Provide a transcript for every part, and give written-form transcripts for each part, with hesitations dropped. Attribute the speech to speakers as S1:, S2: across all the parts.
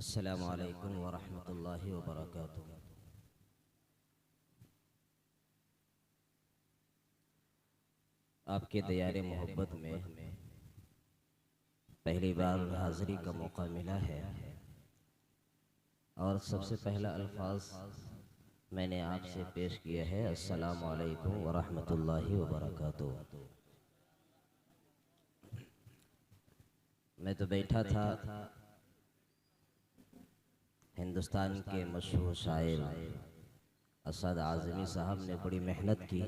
S1: अस्सलामु अलैकुम वरहमतुल्लाहि वबरकातुहू। आपके दयारे मोहब्बत में पहली बार हाज़िरी का मौका मिला है और सबसे पहला अल्फाज मैंने आपसे पेश किया है, अस्सलामु अलैकुम वरहमतुल्लाहि वबरकातुहू। मैं तो बैठा था, हिंदुस्तान के मशहूर शायर असद आज़मी साहब ने बड़ी मेहनत की,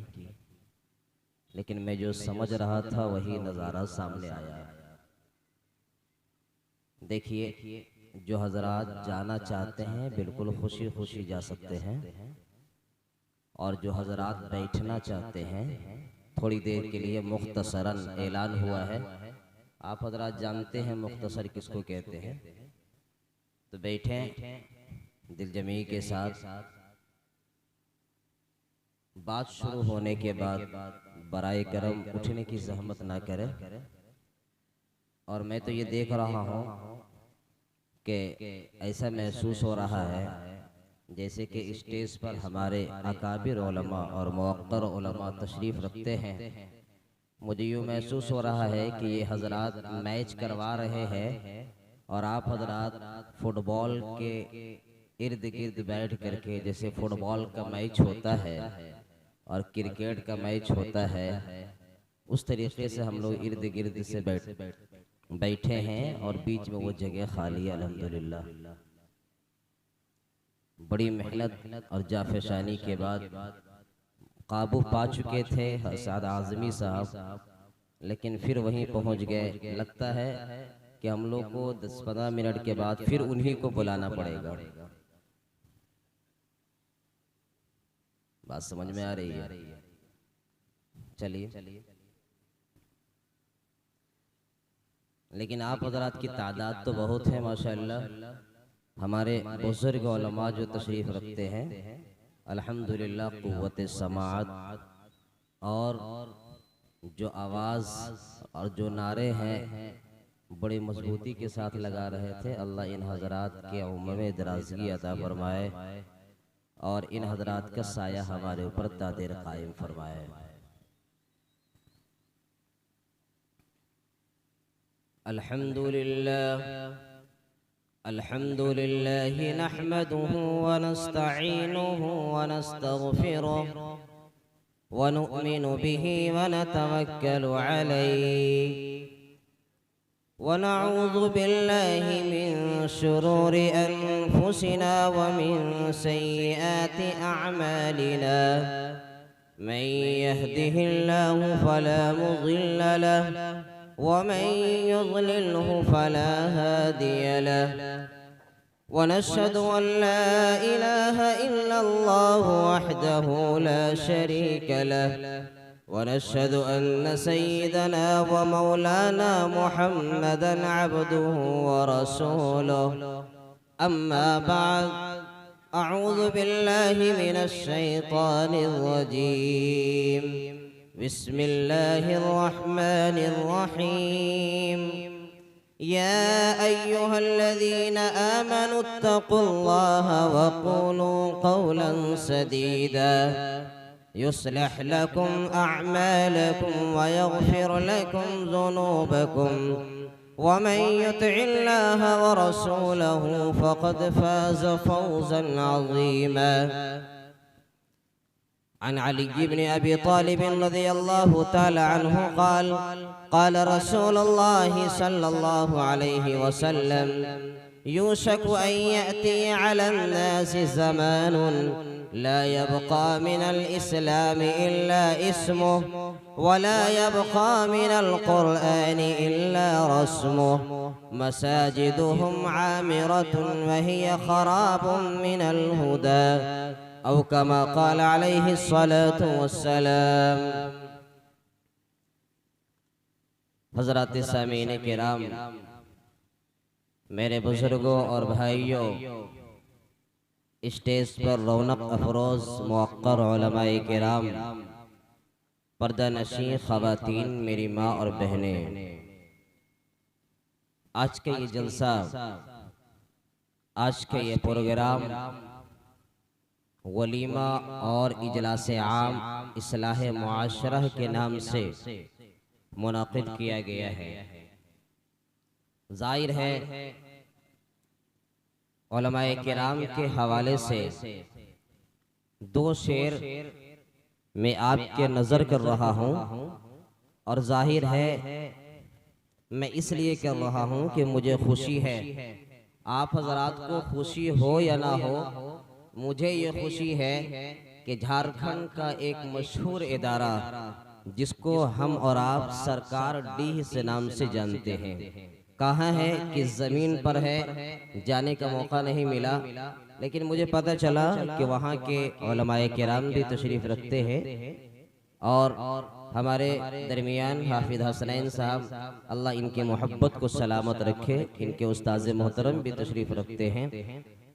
S1: लेकिन मैं जो समझ रहा था वही नज़ारा सामने आया। देखिए, जो हजरात जाना चाहते हैं बिल्कुल खुशी खुशी जा सकते हैं, और जो हजरात बैठना चाहते हैं थोड़ी देर के लिए मुख्तसरन ऐलान हुआ है। आप हजरात जानते हैं मुख्तसर किसको कहते हैं, तो बैठें दिल जमी के साथ। बात शुरू होने के बाद बराए करम उठने की जहमत ना करें। और मैं तो ये देख रहा हूँ कि ऐसा महसूस हो रहा है जैसे कि स्टेज पर हमारे अकाबिर उलमा और मुवक्कर उलमा तशरीफ़ रखते हैं। मुझे यूँ महसूस हो रहा है कि ये हजरात मैच करवा रहे हैं और आप हजरात फुटबॉल के इर्द गिर्द बैठ करके, जैसे फुटबॉल का मैच होता है और क्रिकेट का मैच होता है, उस तरीके से हम लोग इर्द गिर्द से बैठे हैं और बीच में वो जगह खाली है। अल्हम्दुलिल्लाह बड़ी मेहनत और जाफशानी के बाद काबू पा चुके थे असद आज़मी साहब, लेकिन फिर वहीं पहुंच गए। लगता है कि हम लोग को 10-15 मिनट के बाद फिर उन्हीं को बुलाना पड़ेगा। बात समझ में आ रही है? चलिए, लेकिन आप हजरात की तादाद तो बहुत है माशाअल्लाह। हमारे बुजुर्ग उलमा जो तशरीफ़ रखते हैं, अल्हम्दुलिल्लाह क़ुव्वत समाअत और जो आवाज़ और जो नारे हैं बड़ी मजबूती के साथ लगा रहे थे। अल्लाह इन हजरात के उम्र में दराज़गी अता फरमाए और इन हजरात का साया हमारे ऊपर दादेर कायम फरमाए। अल्हम्दुलिल्लाह अल्हम्दुलिल्लाह नहमदुहु व नस्तईनुहु व नस्तगफिरुहु व नु'मिनु बिही व नतवक्कलु अलैहि व नऊज़ु बिल्लाहि मिन शुरूरि अनफुसिना व मिन सय्यिआति अअमालिना। मन यहदिहिल्लाहु फला मुज़िल्ल लहु व मन युज़लिल्हु फला हादिय लहु। व नशहदु अन ला इलाहा इल्लल्लाहु वहदहु ला शरीका लहु व नशहदु अन्न सय्यिदना व मौलाना मुहम्मदन अब्दुहु व रसूलुहु। अम्मा बअद, अऊज़ु बिल्लाहि मिनश शैतानिर रजीम। बिस्मिल्लाहिर रहमानिर रहीम। या अय्युहल्लज़ीना आमनुत्तक़ुल्लाहा व क़ूलू क़ौलन सदीदा युस्लिह लकुम अअमालकुम व यग़फिर लकुम ज़ुनूबकुम व मन युतिइल्लाहा व रसूलहु फ़क़द फ़ाज़ फ़ौज़न अज़ीमा। अन अली इब्न अबी तालिब रज़ियल्लाहु तआला अन्हु क़ाल क़ाल रसूलुल्लाहि सल्लल्लाहु अलैहि वसल्लम यूशकु अन यअती अलन नासि ज़मानुन ला यबक़ा मिनल इस्लामि इल्ला इस्मुहु व ला यबक़ा मिनल क़ुरआनि इल्ला रस्मुहु मसाजिदुहुम आमिरतुन व हिय ख़राबुन मिनल हुदा औ कमा क़ाल अलैहि स्सलातु वस्सलाम। हज़रात सामीन किराम, मेरे बुजुर्गों और भाइयों, स्टेज पर रौनक अफरोज़ मुवक्कर उलमाए किराम, पर्दा नशीं ख़वातीन, मेरी माँ और बहनें, आज का ये जलसा आज का ये प्रोग्राम वलीमा और इजलास आम इस्लाह मुआशरा के नाम से मुनाकिद किया गया है। जाहिर है उलमाए किराम के हवाले से दो शेर मैं आपके नज़र कर रहा हूँ, और जाहिर है मैं इसलिए कर रहा हूँ कि मुझे खुशी है। आप हजरात को खुशी हो या ना हो, मुझे ये खुशी है कि झारखंड का एक मशहूर इदारा जिसको हम और आप सरकार डी से नाम से जानते हैं, कहाँ है, किस ज़मीन पर है, जाने का मौका नहीं मिला, लेकिन मुझे पता चला कि वहाँ के उलमाए किराम भी तशरीफ़ रखते हैं। और हमारे दरमियान हाफिज हसनैन साहब, अल्लाह इनकी मोहब्बत को सलामत रखे, इनके उस्ताज़ मोहतरम भी तशरीफ़ रखते हैं।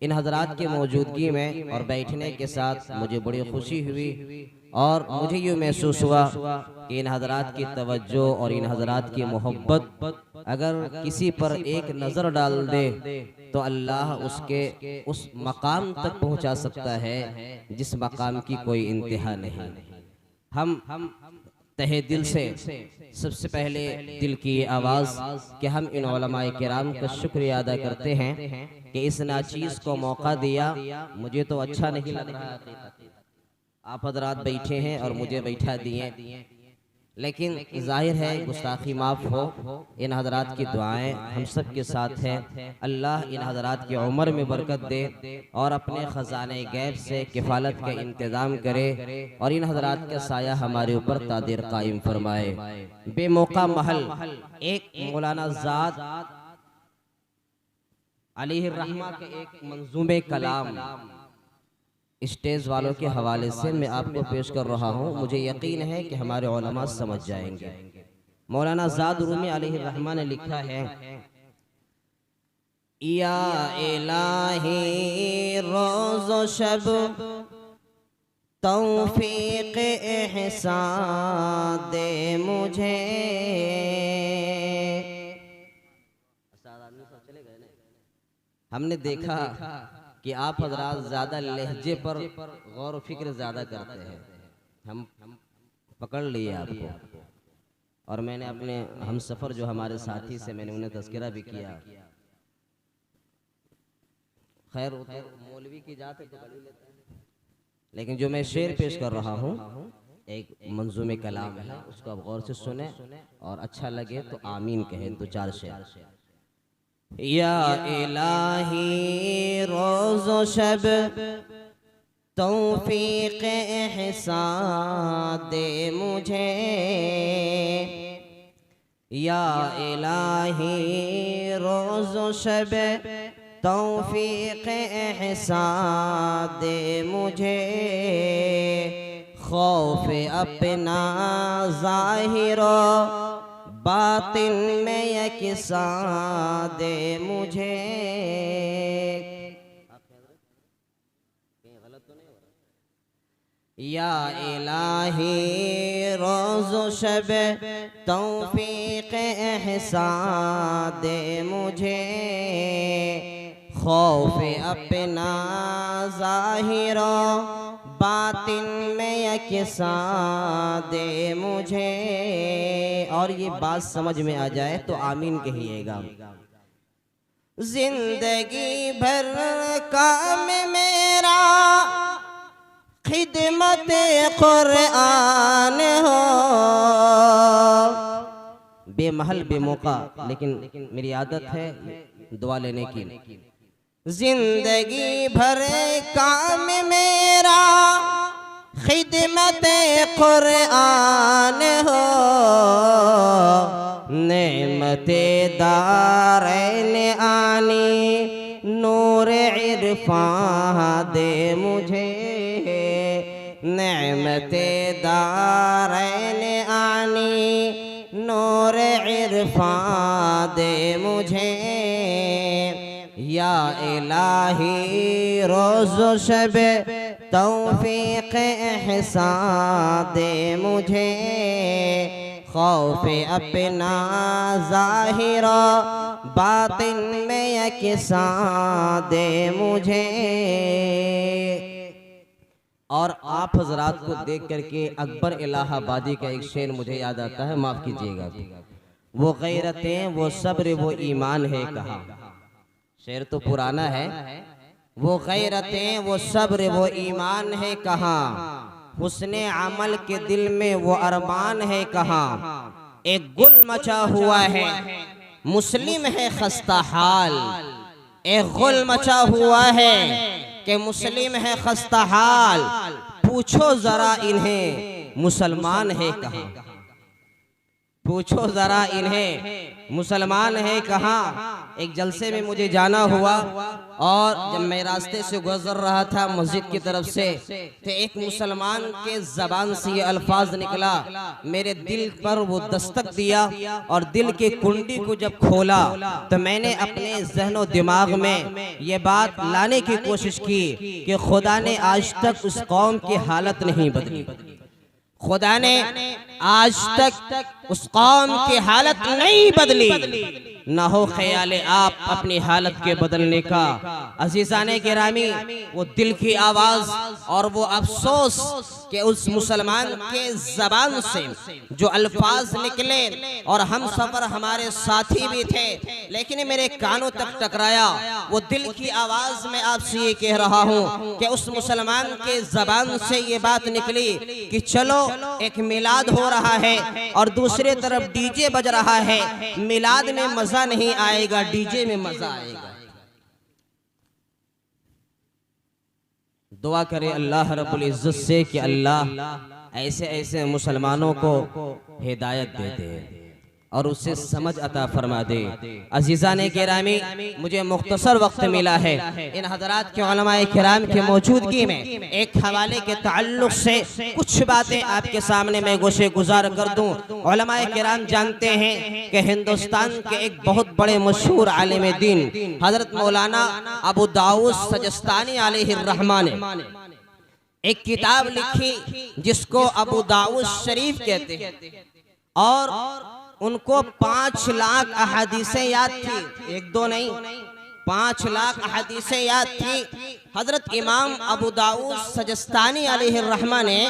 S1: इन हजरात के मौजूदगी में और बैठने के साथ मुझे बड़ी खुशी हुई, और मुझे यूँ महसूस हुआ कि इन हजरात की तवज्जो और इन हजरात की मोहब्बत अगर किसी पर एक नज़र डाल दे तो अल्लाह उसके उस मकाम तक पहुँचा सकता है जिस मकाम की कोई इंतहा नहीं। हम तहे दिल से सबसे पहले दिल की आवाज़ कि हम इन उलमाए किराम का शुक्रिया अदा करते हैं कि इस नाचीज़ को मौका दिया। मुझे तो अच्छा नहीं लग रहा, आप हजरात बैठे हैं और मुझे बैठा दिए, लेकिन जाहिर है गुस्ताखी माफ़ हो। इन हजरात की दुआएं हम सब के साथ हैं। अल्लाह इन हजरात की उम्र में बरकत दे और अपने ख़जाने गैब से किफ़ालत का इंतज़ाम करे, और इन हजरात का साया हमारे ऊपर तादिर कायम फरमाए। बेमौका महल एक मौलाना ज़ाद अलैहिर्रहमा के एक मंजूमे कलाम स्टेज वालों के हवाले से मैं आपको पेश कर रहा हूँ। मुझे यकीन है कि हमारे उलमा समझ जाएंगे। मौलाना ज़ाद रूमी अलैहिर्रहमा ने लिखा है, या इलाही रोज़ो शब तौफीक एहसान दे मुझे। हमने देखा कि आप हजरात ज़्यादा लहजे पर गौर फिक्र ज़्यादा करते हैं, हम पकड़ लिए आपको, और मैंने अपने हम सफ़र जो हमारे साथी से मैंने उन्हें तज़किरा भी किया। खैर वो तो मौलवी की जात है तो कर ही लेते हैं, लेकिन जो मैं शेर पेश कर रहा हूँ एक मंजूमे कलाम है, उसको आप गौर से सुने और अच्छा लगे तो आमीन कहें। तो चार शेर। या इलाही रोज़ो शब तौफीक एहसान दे मुझे, या इलाही रोज़ो शब तौफीक एहसान दे मुझे। खौफ अपना ज़ाहिरो बातिन में यकसान दे मुझे। या इलाही रोज़ो शब तौफीक एहसान दे मुझे। खौफ अपना ज़ाहिरो बातिन में यकसान दे मुझे। और ये बात समझ में आ जाए तो आमीन कहिएगा। जिंदगी भर काम मेरा खिदमत कुरान हो। बेमहल बेमौका, लेकिन मेरी आदत है दुआ लेने की। जिंदगी भर काम मेरा खिदमत कुरान हो। नेमते दारैन आनी नूर इरफान दे मुझे। नेमते दारैन आनी नूर इरफान दे मुझे। या इलाही रोज़ो शब तौफीक एहसान दे मुझे। खौफे अपना ज़ाहिरा बातिन में यकसां दे मुझे। और आप हजरात को देख करके अकबर इलाहाबादी का एक शेर मुझे याद आता है, माफ कीजिएगा। वो गैरतें वो सब्र वो ईमान है कहा। शेर तो पुराना है। वो गैरतें वो सब्र वो ईमान है कहा, हुस्ने अमल के दिल में वो अरमान है कहा। एक गुल मचा हुआ है मुस्लिम है खस्ता हाल, एक गुल मचा हुआ है कि मुस्लिम है खस्ता हाल, पूछो जरा इन्हें मुसलमान है कहाँ, पूछो जरा इन्हें मुसलमान है कहाँ। एक जलसे में मुझे जाना हुआ और जब मैं रास्ते से गुजर रहा था मस्जिद की तरफ से, तो एक मुसलमान के जबान से ये अल्फाज निकला, मेरे दिल पर वो दस्तक दिया और दिल की कुंडी को जब खोला तो मैंने अपने ज़हनो दिमाग में ये बात लाने की कोशिश की कि खुदा ने आज तक उस कौम की हालत नहीं बदली, खुदा ने आज तक उस कौम की हालत नहीं बदली, ना हो ख्याल आप अपनी हालत के बदलने का। अजीज़ाने गिरामी, वो दिल की आवाज़ और वो अफसोस कि उस मुसलमान के ज़बान से जो अल्फाज निकले और हम सफ़र हमारे साथी भी थे लेकिन मेरे कानों तक टकराया, वो दिल की आवाज़ में आपसे ये कह रहा हूँ कि उस मुसलमान के ज़बान से ये बात निकली कि चलो एक मिलाद हो रहा है और दूसरी तरफ डीजे बज रहा है, मिलाद में मजा नहीं आएगा, डीजे में मजा आएगा। दुआ करे अल्लाह रब्बुल इज्जत से कि अल्लाह ऐसे ऐसे मुसलमानों को हिदायत दे दे और उससे समझ अता फरमा दे। अजीज़ाने किरामी, मुझे मुख्तसर वक्त मिला है, इन हज़रात के उलमाए किराम की मौजूदगी में एक हवाले के ताल्लुक़ से कुछ बातें आपके सामने मैं गोशे गुजार कर दूं। उलमाए किराम जानते हैं कि हिंदुस्तान के एक बहुत बड़े मशहूर आलिम दीन हज़रत मौलाना अबू दाऊद सजस्तानी अलैहिर्रहमा ने एक किताब लिखी जिसको अबू दाऊद शरीफ कहते हैं और उनको 5 लाख अहादीसें याद थी, एक दो नहीं 5 लाख अहादीसें याद थी। हजरत इमाम अबू दाऊद सजस्तानी अलैहिर्रहमा ने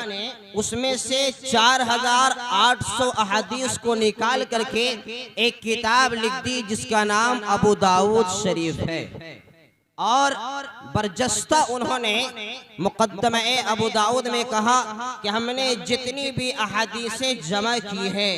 S1: उसमें से 4800 अहादीस को निकाल करके एक किताब लिख दी जिसका नाम अबू दाऊद शरीफ है। और बरजस्ता उन्होंने मुक़द्दमे अबू दाऊद में कहा कि हमने जितनी भी अहादीसें जमा की है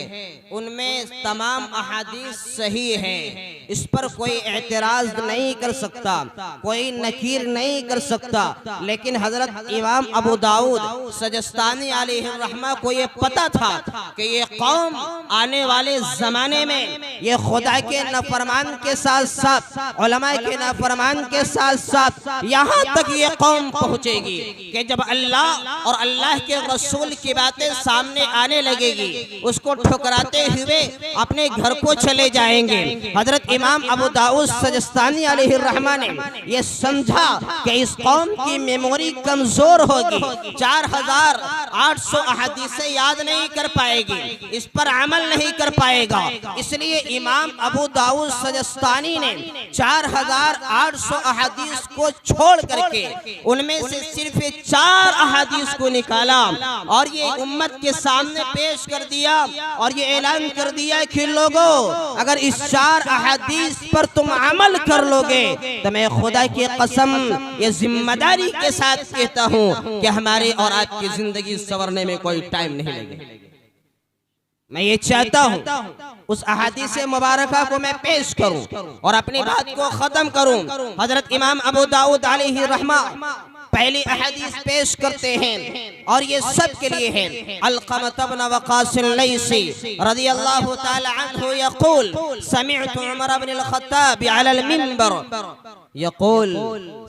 S1: उनमें तमाम अहादीस सही हैं, इस पर कोई एतराज़ नहीं कर सकता, कोई नकीर नहीं कर सकता। लेकिन हज़रत इमाम अबू दाऊद सजस्तानी अलैहिर्रहमा को ये पता था कि ये कौम आने वाले ज़माने में ये खुदा के नाफरमान के साथ साथ उलमा के नाफरमान के साथ साथ यहाँ तक ये कौम पहुँचेगी कि जब अल्लाह और अल्लाह के रसूल की बातें सामने आने लगेगी उसको ठुकराते हुए अपने घर को चले जाएंगे। हजरत इमाम अबू दाऊद सजस्तानी अलैहिर्रहमा ने ये समझा कि इस कौम की मेमोरी कमजोर होगी, 4800 अहादीसें याद नहीं कर पाएगी, इस पर अमल नहीं कर पाएगा। इसलिए इमाम अबू दाऊद सजस्तानी ने 4800 अहादीस को छोड़ करके उनमें से सिर्फ 4 अहादीस को निकाला और ये उम्मत के सामने पेश कर दिया और ये ऐलान कर दिया कि लोगों अगर इस 4 अहादीस पर तुम अमल कर लोगे तो मैं खुदा की कसम ये जिम्मेदारी के साथ कहता हूँ कि हमारे और आपकी जिंदगी संवरने में कोई टाइम नहीं लगेगा। मैं ये चाहता हूँ उस अहादीस मुबारका को मैं पेश करूं और अपनी बात को खत्म करूं। हजरत इमाम अबू दाऊद अलैहिर्रहमा पहली अहादीस पेश करते हैं और ये सब के लिए है। अलक़मा इब्न वक़ास लैसी रज़ियल्लाहु तआला अन्हु यक़ूल समिअतु उमर इब्न अल-ख़त्ताब अलल मिंबर यक़ूल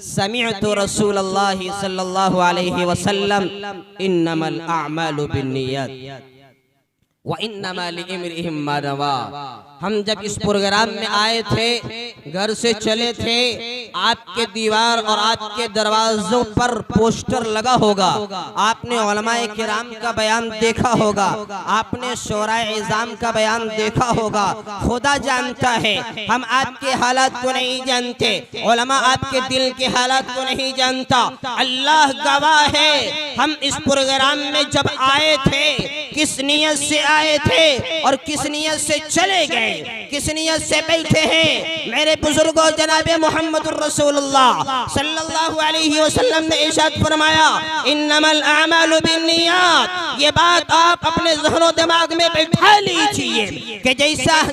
S1: समिअतु रसूलल्लाह सल्लल्लाहु अलैहि वसल्लम इन्नमल अअमालु बिन्नियात व इन्नमा लिइम्रिइम मा नवा। हम जब इस प्रोग्राम में आए थे, घर से चले थे आपके दीवार और आपके दरवाजों पर पोस्टर लगा होगा, आपने उलमाए किराम का बयान देखा होगा, आपने शोराए इज़ाम का बयान देखा होगा। खुदा जानता है, हम आपके हालात को नहीं जानते, उलमा आपके दिल के हालात को नहीं जानता। अल्लाह गवाह है, हम इस प्रोग्राम में जब आए थे किस नियत से आए थे और किस नियत से चले गए, किस नियत से बैठे हैं। मेरे बुजुर्गों, जनाबे मोहम्मद रसूलुल्लाह सल्लल्लाहु अलैहि वसल्लम ने इरशाद फरमाया, इन्नमल अमालु बिन्नियात। ये बात आप अपने ज़हनो दिमाग में बैठा लीजिए कि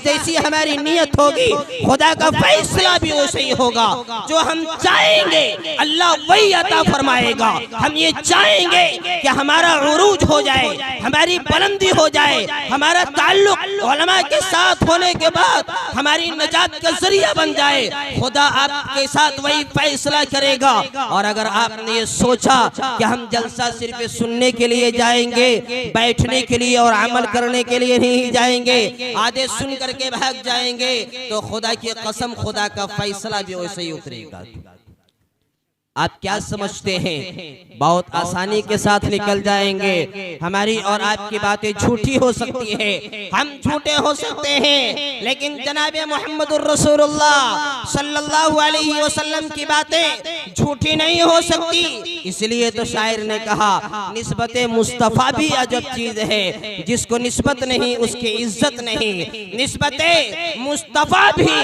S1: जैसी हमारी नियत होगी खुदा का फैसला भी वैसे ही होगा। जो हम चाहेंगे अल्लाह वही अता फरमाएगा। हम ये चाहेंगे कि हमारा उरूज हो जाए, हमारी बुलंदी हो जाए, हमारा ताल्लुक उलमा के साथ होने के बाद हमारी नजात का जरिया बन जाए। खुदा आपके साथ वही फैसला करेगा। और अगर आपने ये सोचा कि हम जलसा सिर्फ सुनने के लिए जाएंगे, बैठने के लिए और अमल करने के लिए नहीं जाएंगे, आधे सुन करके भाग जाएंगे, तो खुदा की कसम खुदा का फैसला भी वैसे ही उतरेगा। आप क्या समझते हैं बहुत आसानी के साथ निकल जाएंगे। हमारी और आपकी बातें झूठी हो सकती है, हम झूठे हो सकते हैं, लेकिन जनाबे मोहम्मदुर रसूलुल्लाह सल्लल्लाहु अलैहि वसल्लम की बातें झूठी नहीं हो सकती। इसलिए तो शायर ने कहा, निस्बते मुस्तफ़ा भी अजब चीज है, जिसको निस्बत नहीं उसकी इज्जत नहीं। निस्बते मुस्तफ़ा भी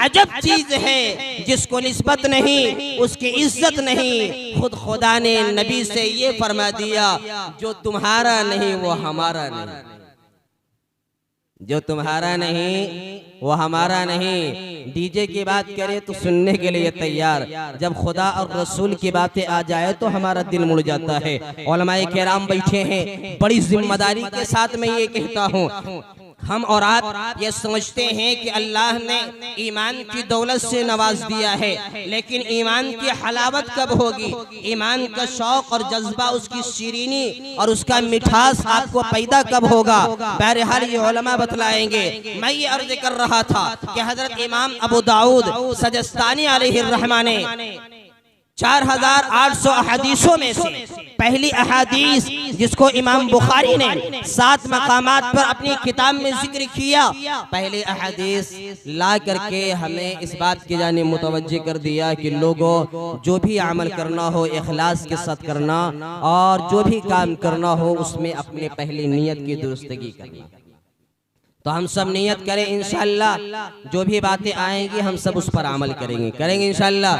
S1: अजब चीज है, जिसको निस्बत नहीं उसकी इज्जत नहीं। खुद खुदा ने नबी से ये फरमा दिया, जो तुम्हारा नहीं वो हमारा नहीं, जो तुम्हारा नहीं वो हमारा नहीं। डीजे की बात करे तो सुनने के लिए तैयार, जब खुदा और रसूल की बातें आ जाए तो हमारा दिल मुड़ जाता है। उलमाए किराम बैठे हैं, बड़ी जिम्मेदारी के साथ मैं ये कहता हूँ, हम और आप ये समझते हैं कि अल्लाह ने ईमान की दौलत से नवाज दिया है, लेकिन ईमान की हलावत कब होगी, ईमान का शौक और जज्बा, उसकी शीरीनी और उसका मिठास आपको पैदा कब होगा। बहरहाल ये उलमा बतलाएंगे। मैं ये अर्ज कर रहा था कि हजरत इमाम अबू दाऊद सजस्तानी अलैहिर्रहमा ने 4800 अहादीसों में से पहली अहादीस, जिसको इमाम बुखारी ने 7 मकामात पर अपनी किताब में जिक्र किया, पहली अहादीस ला करके हमें इस बात की जाने मुतवज्जे कर दिया कि लोगों, जो भी अमल करना हो इखलास के साथ करना, और जो भी काम करना हो उसमें अपने पहली नियत की दुरुस्तगी करना। तो हम सब नियत करें इंशाअल्लाह, जो भी बातें आएंगी हम सब उस पर अमल करेंगे इंशाअल्लाह।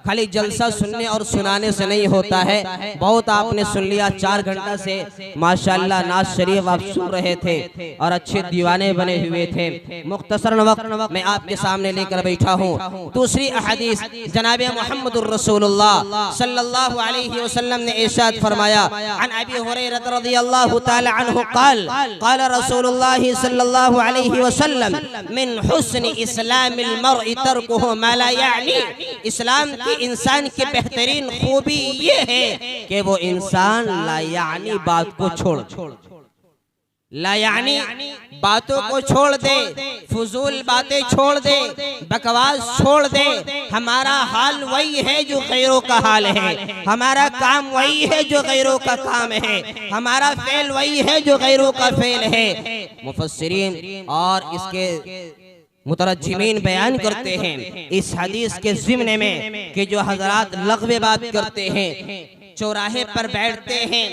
S1: खाली जलसा सुनने और सुनाने से नहीं होता है। बहुत आपने सुन लिया, 4 घंटा से माशाअल्लाह नाज शरीफ आप सुन रहे थे और अच्छे दीवाने बने हुए थे। मुख्तसरन वक्त मैं आपके सामने लेकर बैठा हूँ। दूसरी अहदीस, जनाबे मोहम्मदुर रसूलुल्लाह सल्लल्लाहु अलैहि वसल्लम ने इरशाद फरमाया, अन अबी हुरैरा रज़ियल्लाहु तआला अन्हु क़ाल क़ाल रसूलुल्लाह सल्लल्लाहु अलैहि वसल्लम मिन हुस्नि इस्लामिल मर्इ तर्कुहु मा ला यानी। इस्लाम की इंसान की बेहतरीन खूबी ये है कि वो इंसान लायानी बात को छोड़, लायानी बातों को छोड़ दे, फजूल बातें छोड़ दे, बकवास छोड़ दे। हमारा हाल वही है जो गैरों का हाल है, हमारा काम वही है जो गैरों का काम है, हमारा फेल वही है जो गैरों का फेल है। मुफस्सिरीन और इसके मुतरज्जिमीन बयान करते हैं इस हदीस के ज़िम्ने में कि जो हजरात लग़्व बात करते हैं, चौराहे पर बैठते हैं,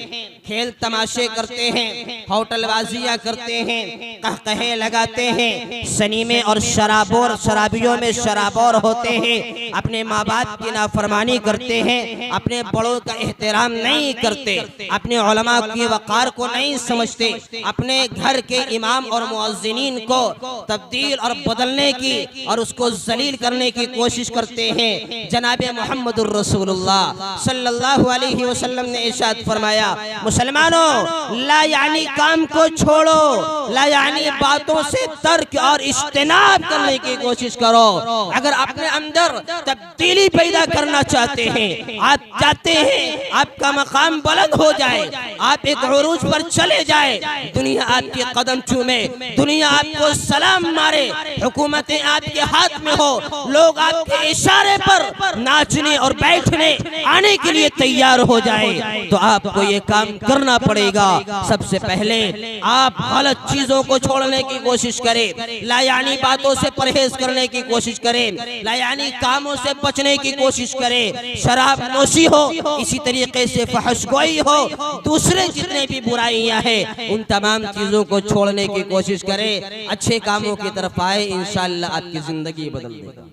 S1: खेल तमाशे करते हैं, होटलबाजियां करते हैं, कहकहे लगाते हैं, सनीमे और शराबियों में शराबोर होते हैं, अपने माँ बाप की नाफरमानी करते हैं, अपने बड़ों का एहतराम नहीं करते, अपने उलमा की वक़ार को नहीं समझते, अपने घर के इमाम और मुअज्जिनीन को तब्दील और बदलने की और उसको जलील करने की कोशिश करते हैं। जनाबे मोहम्मदुर रसूलुल्लाह सल्लल्लाहु अलैहि
S2: अलैहि वसल्लम ने इरशाद फरमाया, मुसलमानों ला यानी काम को छोड़ो, ला यानी बातों से तर्क और इज्तिनाब करने की कोशिश करो। अगर अपने अंदर तब्दीली पैदा करना चाहते हैं, आप चाहते हैं आपका मकाम बुलंद हो जाए, आप एक उरूज पर चले जाए, दुनिया आपके कदम चूमे, दुनिया आपको सलाम मारे, हुकूमतें आपके हाथ में हो, लोग आपके इशारे पर नाचने और बैठने आने के लिए तैयार हो जाए, तो आपको ये काम करना पड़ेगा। सबसे पहले आप गलत चीजों को छोड़ने की कोशिश करें, लायानी बातों से परहेज करने की कोशिश करें, लायानी कामों से बचने की कोशिश करें। शराब नोशी हो, इसी तरीके से फहशगोई हो, दूसरे जितने भी बुराइयां हैं उन तमाम चीजों को छोड़ने की कोशिश करें, अच्छे कामों की तरफ आए, इंशाअल्लाह आपकी जिंदगी बदल देगा।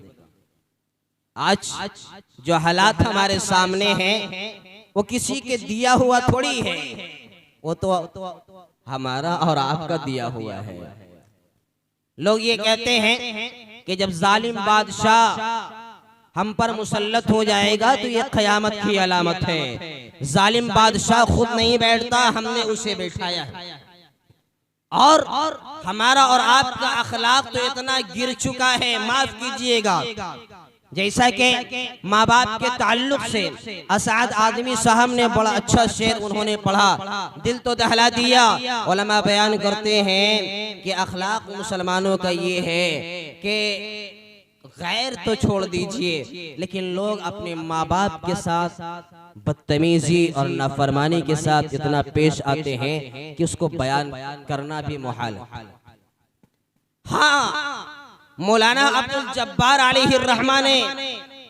S2: आज जो हालात हमारे सामने हैं वो किसी के दिया हुआ थोड़ी है, वो तो हमारा और आपका दिया हुआ है। लोग ये कहते हैं कि जब जालिम बादशाह हम पर मुसल्लत हो जाएगा तो ये क़यामत की अलामत है। जालिम बादशाह खुद नहीं बैठता, हमने उसे बैठाया है। और हमारा और आपका अखलाक तो इतना गिर चुका है, माफ कीजिएगा, जैसा कि माँ बाप के ताल्लुक से असाद आदमी साहब ने बड़ा अच्छा शेर उन्होंने पढ़ा, दिल तो दहला दिया। उलमा बयान करते हैं कि अखलाक मुसलमानों का ये है कि गैर तो छोड़ दीजिए, लेकिन लोग अपने माँ बाप के साथ बदतमीजी और नाफरमानी के साथ इतना पेश आते हैं कि उसको बयान करना भी मुहाल। हाँ, मौलाना अब्दुल जब्बार अलैहि रहमान ने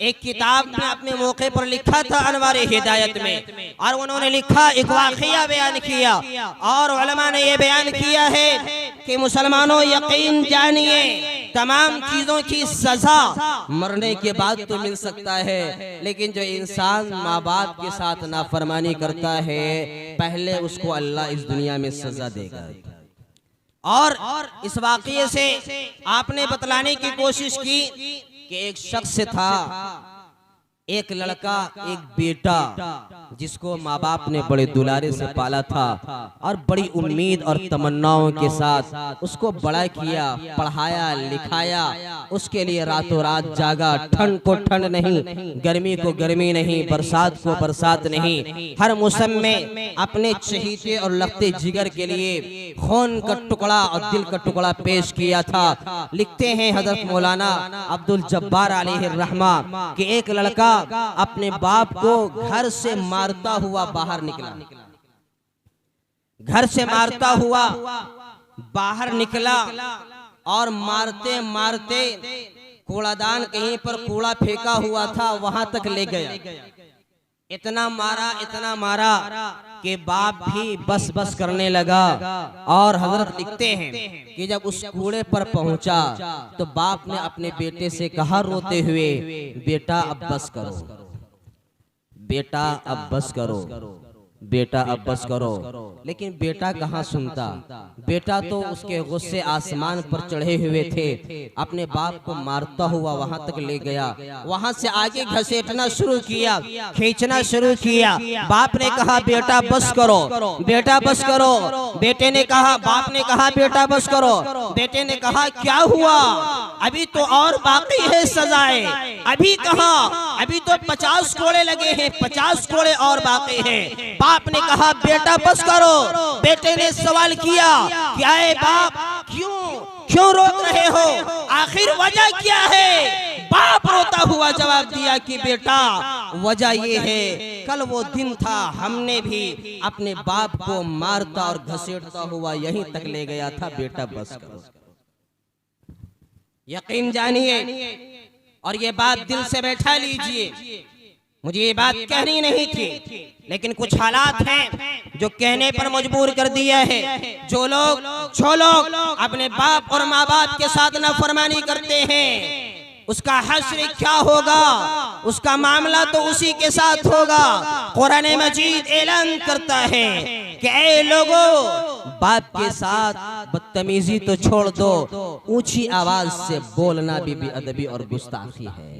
S2: एक किताब में अपने मौके पर लिखा था अनवार हिदायत में, और उन्होंने लिखा, एक वाक़िया बयान किया, और उलमा ने ये बयान किया है कि मुसलमानों यकीन जानिए तमाम चीजों की सजा मरने के बाद तो मिल सकता है, लेकिन जो इंसान माँ बाप के साथ नाफरमानी करता है पहले उसको अल्लाह इस दुनिया में सजा देगा। और इस वाक़ये से आपने बतलाने की कोशिश की कि एक शख्स था, एक लड़का, एक बेटा, जिसको माँ बाप ने बड़े दुलारे से पाला था और बड़ी उम्मीद और तमन्नाओं के साथ उसको बड़ा किया, पढ़ाया लिखाया, उसके लिए रातों रात जागा, ठंड को ठंड नहीं, गर्मी को गर्मी नहीं, बरसात को बरसात नहीं, हर मौसम में अपने चहीते और लगते जिगर के लिए खून का टुकड़ा और दिल का टुकड़ा पेश किया था। लिखते हैं हजरत मौलाना अब्दुल जब्बार अलैहि रहमान कि एक लड़का अपने बाप को घर से मारता हुआ बाहर निकला, घर से मारता हुआ बाहर निकला और मारते मारते कूड़ादान कहीं पर कूड़ा फेंका हुआ था वहां तक ले गया। इतना मारा कि बाप भी बस बस करने लगा। और हजरत लिखते हैं कि जब उस कूड़े पर पहुंचा तो बाप ने अपने बेटे से कहा रोते हुए, बेटा अब बस करो, बेटा अब बस करो, बेटा अब बस करो। लेकिन बेटा कहाँ सुनता, बेटा तो उसके गुस्से आसमान पर चढ़े हुए थे, अपने बाप को मारता हुआ वहां तक ले गया, वहां से आगे घसीटना शुरू किया, खींचना शुरू किया। बाप ने कहा बेटा बस करो, बेटा बस करो, बेटे ने कहा, बाप ने कहा बेटा बस करो, बेटे ने कहा क्या हुआ, अभी तो और बाकी है सजाएं, अभी कहाँ, अभी तो 50 कोड़े लगे हैं, 50 कोड़े और बाकी हैं। बाप ने कहा बेटा बस करो। बेटे ने सवाल किया, क्या है बाप, क्यों रोक रहे हो, आखिर वजह क्या है। बाप रोता हुआ जवाब दिया कि बेटा वजह ये है, कल वो दिन था हमने भी अपने बाप को मारता और घसीटता हुआ यहीं तक ले गया था, बेटा बस करो। यकीन जानिए और ये बात दिल से बैठा लीजिए, मुझे ये बात कहनी नहीं थी, लेकिन कुछ हालात हैं जो कहने पर मजबूर कर दिया है। जो लोग अपने बाप और माँ बाप के साथ नाफरमानी करते हैं उसका हश्र क्या होगा, उसका मामला तो उसी के साथ होगा। कुरान मजीद ऐलान करता है कि ऐ लोगों, बाप के साथ बदतमीजी तो छोड़ दो, ऊंची आवाज से बोलना भी बेअदबी और गुस्ताखी है।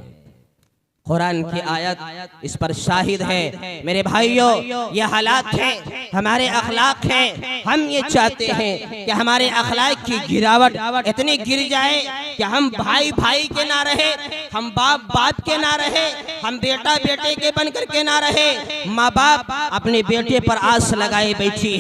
S2: कुरान की आयत इस पर शाहिद है। मेरे भाइयों, ये हालात है, हमारे अखलाक है। हम ये चाहते हैं कि हमारे अखलाक की गिरावट इतनी गिर जाए कि हम भाई भाई के ना रहे, हम बाप बाप के ना रहे, हम बेटा बेटे के बन करके ना रहे। माँ बाप अपने बेटे पर आस लगाए बैठे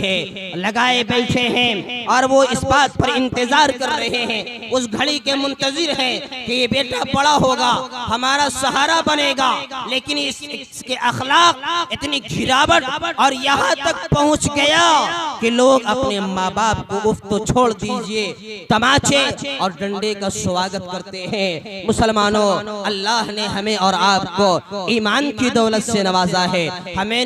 S2: हैं और वो इस बात पर इंतजार कर रहे हैं, उस घड़ी के मुंतजिर हैं कि ये बेटा बड़ा होगा, हमारा सहारा बनेगा। लेकिन इसके अखलाक इतनी गिरावट और यहाँ तक पहुँच गया कि लोग अपने माँ बाप को उफ तो छोड़ दीजिए, तमाचे और डंडे का स्वागत करते हैं। मुसलमानों, अल्लाह ने हमें और आपको ईमान की दौलत से नवाजा है। हमें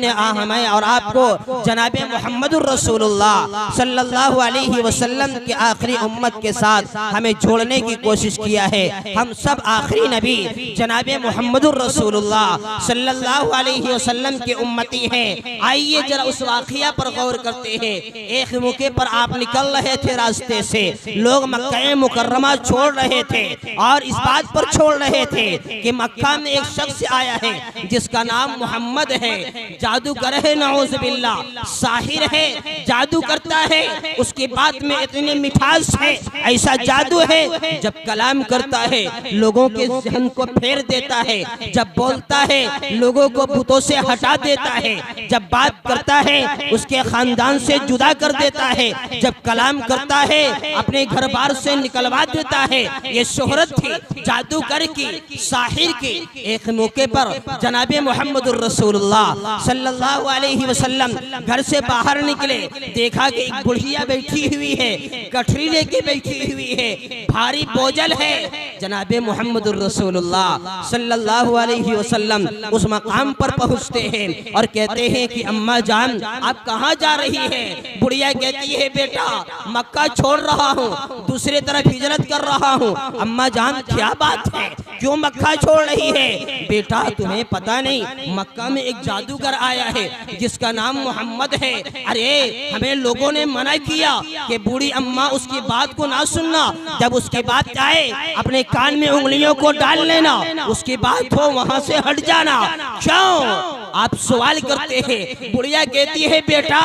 S2: और आपको जनाबे मुहम्मदुर रसूलुल्लाह सल्लल्लाहु अलैहि वसल्लम के आखिरी उम्मत के साथ हमें जोड़ने की कोशिश किया है। हम सब आखिरी नबी जनाबे मुहम्मदुर रसूलुल्लाह सल्लल्लाहु अलैहि वसल्लम के उम्मती हैं। आइए जरा उस वाक़िया पर गौर करते हैं। एक मौके पर आप निकल रहे थे रास्ते से, लोग मक्का मुकर्रमा छोड़ रहे थे और इस बात पर छोड़ रहे थे कि मक्का में एक शख्स आया है जिसका नाम मोहम्मद है, जादूगर है, नऊज़ बिल्लाह, साहिर है, जादू करता है, उसकी बात में इतनी मिठास है, ऐसा जादू है जब कलाम करता है लोगों के ज़हन को फेर देता है, जब बोलता है लोगों को बुतों से हटा देता है, जब बात करता है उसके खानदान से जुदा कर देता है, जब कलाम करता है अपने घर बार से निकलवा देता है। ये शोहरत थी जादूगर की, साहिर की। एक मौके पर जनाबे मुहम्मदुर रसूलुल्लाह सल्लल्लाहु अलैहि वसल्लम घर से बाहर निकले, देखा कि एक बुढ़िया बैठी हुई है, गठरी लेके बैठी हुई है, भारी बोझल है। जनाबे मुहम्मदुर रसूलुल्लाह सल्लल्लाहु अलैहि वसल्लम उस मकाम पर पहुंचते हैं और कहते हैं कि अम्मा जान, आप कहाँ जा रही है? बुढ़िया कहती है, बेटा मक्का छोड़ रहा हूँ, दूसरी तरफ हिजरत कर रहा हूँ। अम्मा जान, क्या बात है, क्यों मक्का छोड़ रही है? बेटा तुम्हें पता नहीं, मक्का में एक जादूगर आया है जिसका नाम मोहम्मद है। अरे हमें लोगों ने मना किया कि बूढ़ी अम्मा उसकी बात को ना सुनना, जब उसकी बात आए अपने कान में उंगलियों को डाल लेना, उसकी बात हो वहाँ से हट जाना। क्यों आप सवाल करते हैं? बुढ़िया कहती है, बेटा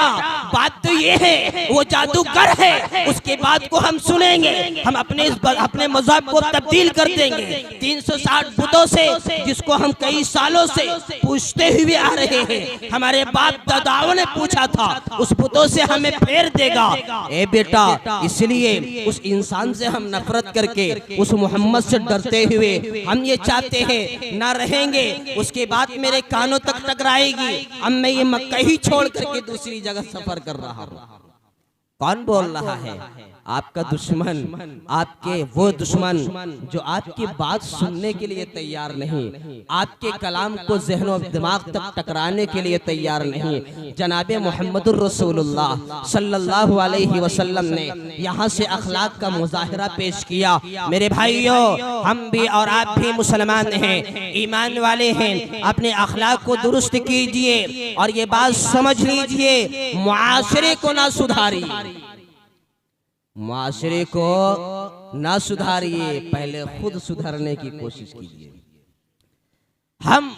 S2: बात तो ये है वो जादूगर है, उसके बात को हम सुनेंगे, हम अपने मज़हब को तब्दील कर देंगे। 360 बुतों से जिसको हम कई सालों से पूछते हुए आ रहे हैं, हमारे बाप दादाओं ने पूछा था, उस बुतों से हमें फेर देगा। ए बेटा, इसलिए उस इंसान से हम नफरत करके उस मोहम्मद से डरते हुए हम ये चाहते हैं ना रहेंगे, उसके बाद मेरे कानों तक टकराएगी, अब मैं ये मक्का ही छोड़ करके दूसरी जगह सफर कर रहा हूँ। कौन बोल रहा है? आपका दुश्मन, आपके वो दुश्मन जो आपकी बात सुनने के लिए तैयार नहीं, आपके कलाम को ज़हन और दिमाग तक टकराने के लिए तैयार नहीं। जनाबे मुहम्मदुर रसूलुल्लाह सल्लल्लाहु अलैहि वसल्लम ने यहाँ से अखलाक का मुजाहिरा पेश किया। मेरे भाइयों, हम भी और आप भी मुसलमान हैं, ईमान वाले हैं, अपने अखलाक को दुरुस्त कीजिए और ये बात समझ लीजिए, मुआशरे को ना सुधारिए, मुआशरे को ना सुधारिए, पहले खुद सुधरने की कोशिश कीजिए। हम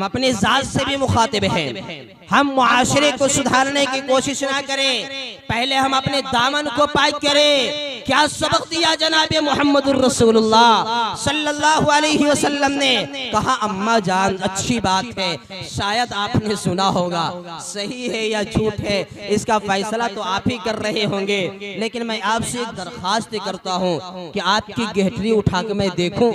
S2: अपने जात से भी मुखातिब हैं, हम मुआशरे को सुधारने की कोशिश ना करें, पहले हम अपने दामन को पाक करें। क्या सबक दिया जनाबे मुहम्मदुर रसूलुल्लाह सल्लल्लाहु अलैहि वसल्लम ने? कहा, अम्मा जान अच्छी बात है, शायद आपने सुना होगा, सही है या झूठ है इसका फैसला तो आप ही कर रहे होंगे, लेकिन मैं आपसे एक दरखास्त करता हूँ कि आपकी गहरी उठा के मैं देखूं।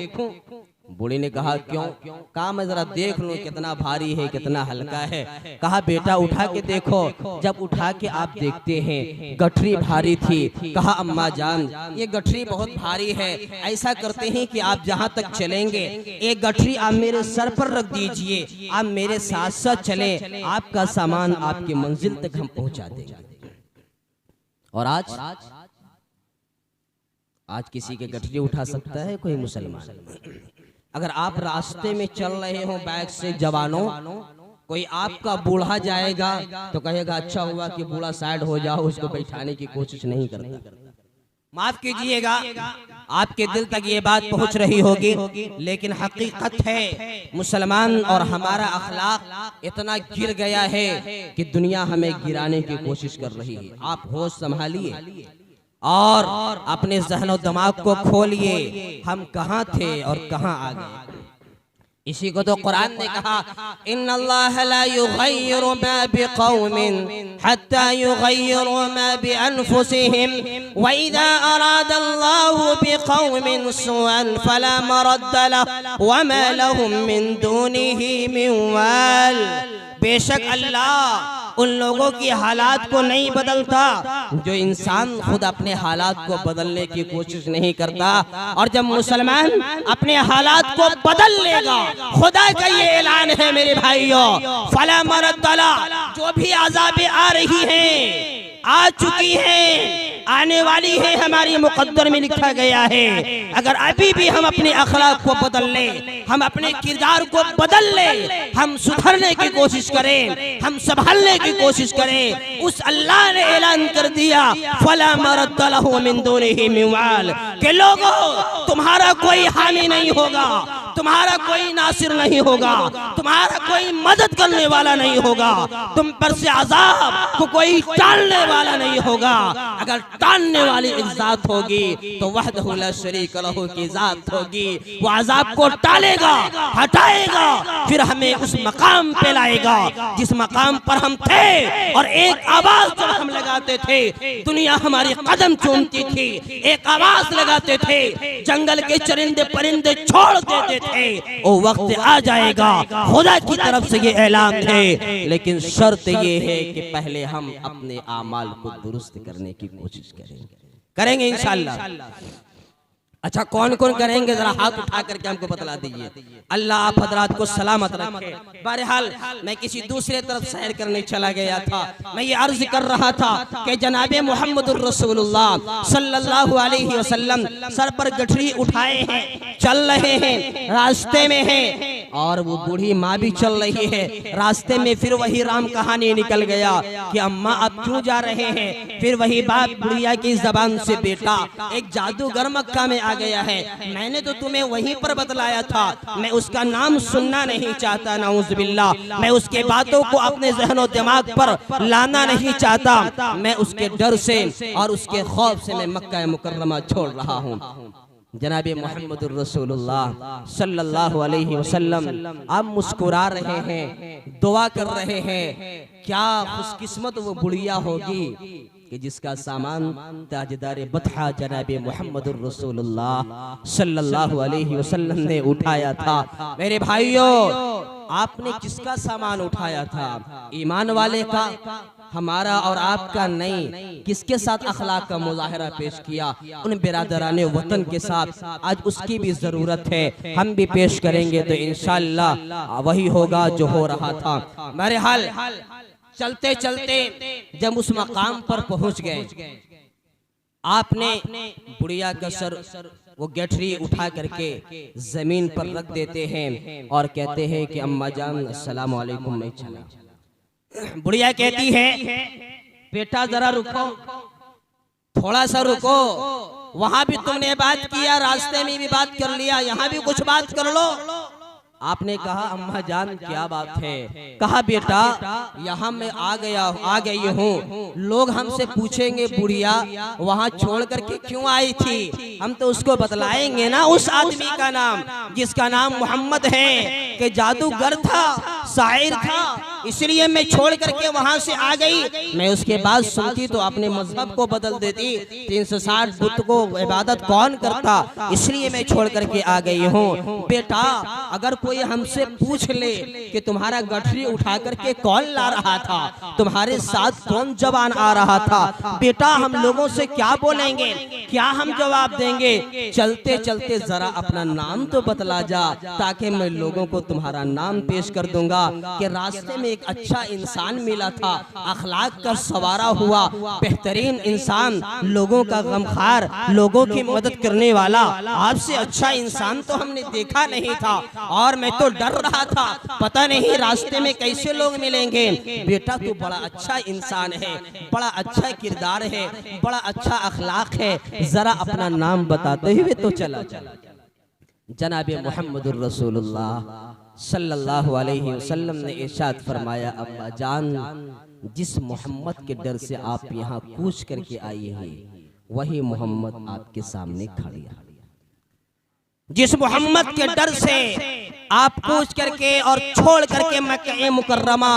S2: बूढ़ी ने कहा, क्यों? कहा, मैं जरा देख लूं कितना भारी है कितना हल्का है। कहा, बेटा उठा के देखो। जब उठा के आप देखते हैं गठरी भारी थी। कहा, अम्मा जान ये गठरी बहुत भारी है, ऐसा करते हैं कि आप जहां तक चलेंगे एक गठरी आप मेरे सर पर रख दीजिए, आप मेरे साथ साथ चले, आपका सामान आपकी मंजिल तक हम पहुंचा देंगे। और आज किसी के गठरी उठा सकता है कोई मुसलमान? अगर आप रास्ते में चल रहे हो बैग से जवानों, कोई आपका बूढ़ा जाएगा तो कहेगा अच्छा हुआ कि बूढ़ा साइड हो जाओ, उसको बैठाने की कोशिश नहीं करता। माफ कीजिएगा, आपके दिल तक ये बात पहुंच रही होगी, लेकिन हकीकत है मुसलमान और हमारा अखलाक इतना गिर गया है कि दुनिया हमें गिराने की कोशिश कर रही है। आप होश संभालिए और अपने ज़हन दिमाग को खोलिए, हम कहाँ थे और कहाँ आ गए। इसी को तो कुरान ने कहा, इन्नल्लाह ला युगय्यिरु मा बिक़ौमिन हत्ता युगय्यिरु मा बिअनफुसिहिम व इज़ा अरादल्लाहु बिक़ौमिन सुअन फला मरद्द लहु व मा लहुम मिन दूनिही मिन वाल। बेशक अल्लाह उन लोगों की हालात को नहीं बदलता जो इंसान खुद अपने हालात को बदलने की कोशिश नहीं करता। और जब मुसलमान अपने हालात को बदल लेगा, खुदा का ये ऐलान है मेरे भाइयों, फला मरद्द लहु, जो भी अज़ाबें आ रही हैं, आ चुकी हैं, आने वाली है, हमारी मुकद्दर में लिखा गया है। अगर अभी भी हम अपने अखलाक को बदल ले, हम अपने किरदार को बदल ले, हम सुधरने की कोशिश करें, हम संभालने की कोशिश करें, उस अल्लाह ने ऐलान कर दिया, फला मरद्द लहु मिन दूनिही मिन वाल, के लोगों तुम्हारा कोई हामी नहीं होगा, तुम्हारा कोई नासिर नहीं होगा, तुम्हारा कोई मदद करने वाला नहीं होगा, तुम पर से अजाब को कोई टालने वाला नहीं होगा। अगर टालने वाली एक जात होगी तो वहदहु ला शरीक लहू की जात होगी। वो अजाब को टालेगा, हटाएगा, फिर हमें उस मकाम पे लाएगा जिस मकाम पर हम थे। और एक आवाज जब हम लगाते थे, दुनिया हमारी कदम चूमती थी, एक आवाज लगाते थे, जंगल के चरिंदे परिंदे छोड़ देते थे। वो वक्त आ जाएगा, खुदा की तरफ से ये ऐलान है, लेकिन शर्त ये है कि पहले हम अपने आमाल को दुरुस्त करने की कोशिश करेंगे इंशाअल्लाह। अच्छा, कौन कौन करेंगे जरा हाथ उठा करके हमको बतला दीजिए। अल्लाह आप हजरात को सलामत रखे। बहरहाल मैं किसी दूसरे तरफ सैर करने चला गया था। मैं ये अर्ज कर रहा था कि जनाबे मुहम्मदुर रसूलुल्लाह सल्लल्लाहु अलैहि वसल्लम सर पर गठरी उठाए हैं, चल रहे हैं, रास्ते में हैं, और वो बूढ़ी माँ भी चल रही है। रास्ते में फिर वही राम कहानी निकल गया कि अम्मा आप क्यों जा रहे हैं। फिर वही बात बुढ़िया की जबान से, बेटा एक जादूगर मक्का में आ गया है, मैंने तो तुम्हें वहीं पर बतलाया था, मैं उसका नाम सुनना नहीं चाहता, नाउज़ुबिल्लाह, मैं उसके बातों को अपने ज़हन दिमाग पर लाना नहीं चाहता, मैं उसके डर से और उसके खौफ से मैं मक्का मुकर्रमा छोड़ रहा हूँ। जनाबे मुहम्मदुर रसूलुल्लाह सल्लल्लाहु अलैहि वसल्लम आप मुस्कुरा रहे हैं, दुआ कर रहे हैं। क्या खुशकिस्मत वो बुढ़िया होगी कि जिसका सामान ताजदार बतहा जनाबे मुहम्मदुर रसूलुल्लाह सल्लल्लाहु अलैहि वसल्लम ने उठाया था। मेरे भाइयों, आपने किसका सामान उठाया था? ईमान वाले का, हमारा और आपका नहीं। किसके साथ अखलाक का मुजाहरा पेश किया? उन बिरादराने वतन के साथ। आज उसकी भी जरूरत है, हम भी पेश करेंगे तो इंशाअल्लाह वही होगा जो हो रहा था। बहरहाल चलते चलते जब उस मकाम पर पहुंच गए, आपने बुढ़िया का सर वो गठरी उठा करके जमीन पर रख देते हैं और कहते हैं कि अम्मा जान अस्सलाम वालेकुम, मैं चला। बुढ़िया कहती है, बेटा जरा रुको, थोड़ा सा रुको, वहां भी तुमने बात किया, रास्ते में भी बात कर लिया, यहाँ भी कुछ बात कर लो। आपने कहा अम्मा जान क्या बात है? कहा बेटा यहाँ मैं आ गई हूँ, लोग हमसे पूछेंगे बुढ़िया वहाँ छोड़ करके क्यों आई थी, हम तो उसको बतलाएंगे ना उस आदमी का नाम जिसका नाम मोहम्मद है, कि जादूगर था, शायर था, इसलिए मैं छोड़ करके वहाँ से आ गई। मैं उसके बाद सुनती तो अपने मजहब को बदल देती, 360 बुत को इबादत कौन करता, इसलिए मैं छोड़ करके आ गई हूँ। बेटा अगर कोई हमसे पूछ ले कि तुम्हारा गठरी उठा करके कौन ला रहा था, तुम्हारे साथ कौन जवान आ रहा था, बेटा हम लोगों से क्या बोलेंगे, क्या हम जवाब देंगे? चलते चलते जरा अपना नाम तो बतला जा, ताकि मैं लोगों को तुम्हारा नाम पेश कर दूंगा। कहूंगा कि रास्ते में एक अच्छा इंसान मिला था, अखलाक का सवारा हुआ, बेहतरीन इंसान, लोगों का गमखार, लोगों की मदद करने वाला। आपसे अच्छा इंसान तो हमने देखा नहीं था और मैं तो डर रहा था, पता नहीं रास्ते में कैसे लोग मिलेंगे। बेटा तू बड़ा अच्छा इंसान है, बड़ा अच्छा किरदार है, बड़ा अच्छा अखलाक है, जरा अपना नाम बताते हुए तो चला। जनाबे मुहम्मदुर रसूलुल्लाह सल्लल्लाहु अलैहि वसल्लम ने इरशाद फरमाया, अम्मा जान, जिस मोहम्मद के डर से आप यहाँ कूच करके आई हैं, वही मोहम्मद आपके सामने खड़ी है। जिस मोहम्मद के डर से आप कूच करके और छोड़ करके मक्का मुकर्रमा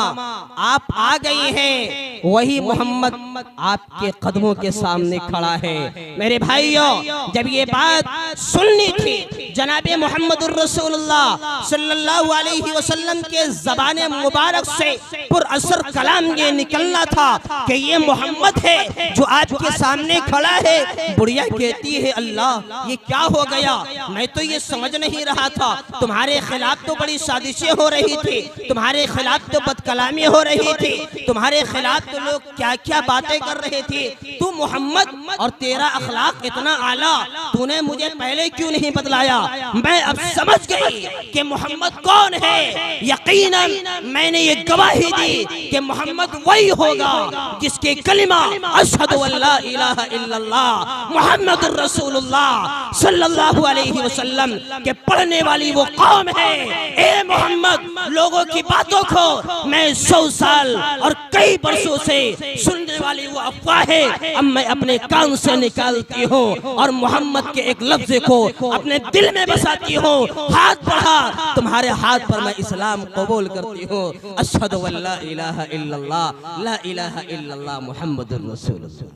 S2: आप आ गई हैं, वही मोहम्मद आपके कदमों के सामने खड़ा है। मेरे भाइयों, जब ये बात सुननी थी जनाबे मुहम्मदुर रसूलुल्लाह सल्लल्लाहु अलैहि वसल्लम के ज़बाने मुबारक से पुरअसर कलाम ये निकलना था कि ये मोहम्मद है जो आपके सामने खड़ा है। बुढ़िया कहती है, अल्लाह ये क्या हो गया, मैं तो ये समझ नहीं रहा था, तुम्हारे खिलाफ तो बड़ी साजिशें हो रही थी, तुम्हारे खिलाफ तो बदकलामी हो रही थी, तुम्हारे खिलाफ तो लोग क्या क्या बातें कर रहे थे। तू मोहम्मद और तेरा अखलाक इतना आला, तूने मुझे पहले क्यों नहीं बतलाया। मैं अब समझ गई कि मोहम्मद कौन है। यकीनन मैंने ये गवाही दी कि मोहम्मद वही होगा जिसके कलिमा अशहदु अल्ला इलाहा इल्लल्लाह मुहम्मदुर रसूलुल्लाह सल्लल्लाहु अलैहि वसल्लम के पढ़ने वाली वो कौम है। ए मोहम्मद, लोगों की बातों को मैं 100 साल और कई बरसों से सुनने वाली वो अफवाह है, अब मैं अपने कान से निकालती हूँ और मोहम्मद के एक लफ्ज को अपने दिल में बसाती हूँ। हाथ बढ़ा, तुम्हारे हाथ पर मैं इस्लाम कबूल करती हूँ। अशहदु अल्ला इलाहा इल्लल्लाह ला इलाहा इल्लल्लाह मुहम्मदुर रसूलुल्लाह।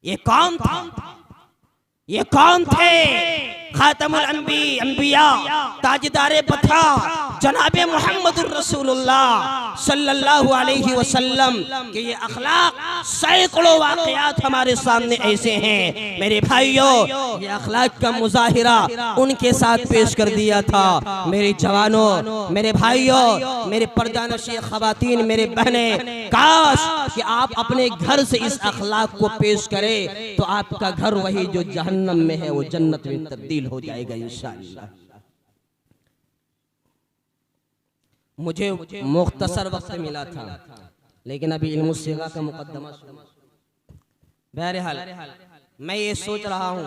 S2: ये कौन था? ये कौन थे? खातमुल अंबिया, ताजदारे पथा, जनाबे मुहम्मदुर रसूलुल्लाह सल्लल्लाहु अलैहि वसल्लम के ये अखलाक, सैकड़ों वाक़यात हमारे सामने ऐसे हैं। मेरे भाइयों, ये अखलाक का मुजाहिरा उनके साथ पेश कर दिया था। मेरे जवानों, मेरे भाइयों, मेरे पर्दानशी ख़वातीन, मेरे बहने, काश कि आप अपने घर से इस अखलाक को पेश करें तो आपका घर वही जो जहन्नम में है वो जन्नत में तब्दील हो जाएगा इंशाअल्लाह। मुझे मुख्तसर वक्त मिला था, लेकिन अभी इल्मुस सिगा का मुकद्दमा सुना। बहरहाल मैं ये सोच रहा हूँ,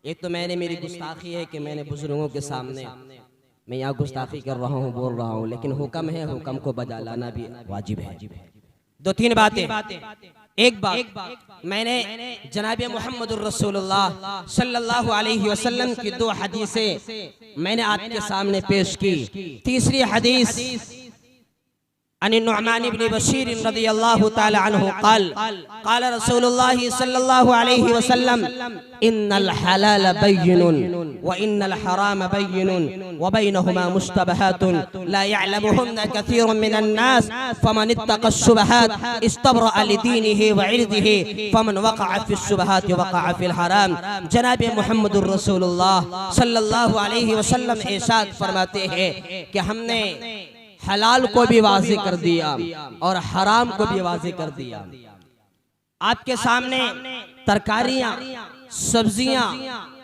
S2: एक तो मैंने मेरी गुस्ताखी है कि मैंने बुजुर्गों के सामने मैं यहाँ गुस्ताखी कर रहा हूँ, बोल रहा हूँ, लेकिन हुक्म है, हुक्म को बजा लाना भी वाजिब है। 2-3 बातें। एक बात, मैंने जनाबे मुहम्मदुर रसूलुल्लाह सल्लल्लाहु अलैहि वसल्लम की 2 हदीसें मैंने आपके सामने पेश की। तीसरी हदीस अन नुअमान इब्न बशीर रज़ियल्लाहु तआला अन्हु क़ाल रसूलुल्लाह सल्लल्लाहु अलैहि वसल्लम इन्नल हलाल बय्यिनुन व इन्नल हराम बय्यिनुन व बैनहुमा मुश्तबहातुन ला यअलमुहुन्ना कसीरुन मिनन नास फमन इत्तक़ा शुबहात इस्तबरअ लिदीनिहि व इर्दिहि फमन वक़अ फिश्शुबहात वक़अ फिल हराम। जनाब मुहम्मदुर रसूलुल्लाह सल्लल्लाहु अलैहि वसल्लम इरशाद फरमाते हैं कि हमने हलाल को भी वाज़े कर दिया और हराम को भी वाज़े कर दिया। आपके सामने तरकारियां, सब्जियां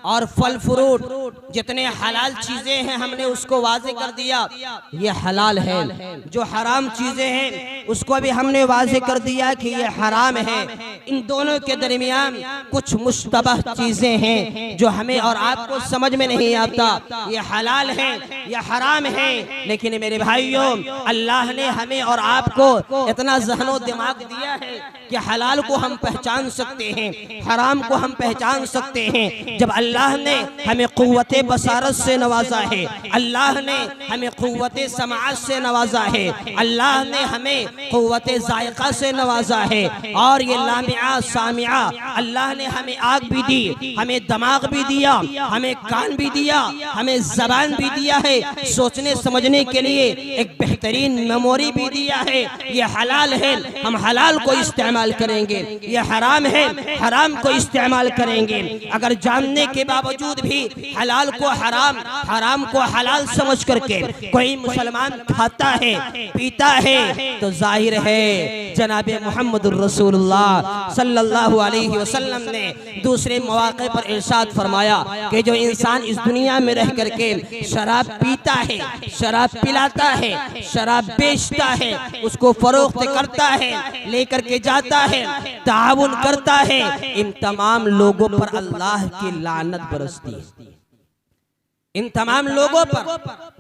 S2: और फल फ्रूट, जितने हलाल चीजें हैं हमने उसको वाज़े कर दिया, ये हलाल है। जो हराम चीजें हैं उसको भी हमने वाज़े कर दिया कि ये हराम है। इन दोनों के दरमियान कुछ मुश्तबह चीजें हैं जो हमें और आपको समझ में नहीं आता, ये हलाल है या हराम है। लेकिन मेरे भाइयों, अल्लाह ने हमें और आपको इतना ज़हनो दिमाग दिया है कि हलाल को हम पहचान सकते हैं, हराम को हम पहचान सकते हैं। जब अल्लाह ने हमें क़ुव्वते बसारत से नवाजा है, अल्लाह ने हमें क़ुव्वते समाअत से नवाजा है, अल्लाह ने हमें क़ुव्वत ज़ायक़ा से नवाजा है। और ये लामिया सामिया, अल्लाह ने हमें आग भी दी, हमें दिमाग भी दिया, हमें कान भी दिया, हमें ज़बान भी दिया है, सोचने समझने के लिए एक बेहतरीन मेमोरी भी दिया है। ये हलाल है, हम हलाल को इस्तेमाल करेंगे, ये हराम है, हराम को इस्तेमाल करेंगे। अगर जानने के बावजूद भी हलाल को हराम, हराम को हलाल समझ करके कोई मुसलमान खाता है, पीता है, तो जाहिर है जनाबे मुहम्मदुर रसूलुल्लाह सल्लल्लाहु अलैहि वसल्लम ने दूसरे मौके पर इरशाद फरमाया कि जो इंसान इस दुनिया में रह करके शराब पीता है, शराब पिलाता है, शराब बेचता है, उसको फरोख्त करता है, लेकर के जाता है, ताउन करता है, इन तमाम लोगों पर अल्लाह की लानत बरसती है। इन तमाम लोगों पर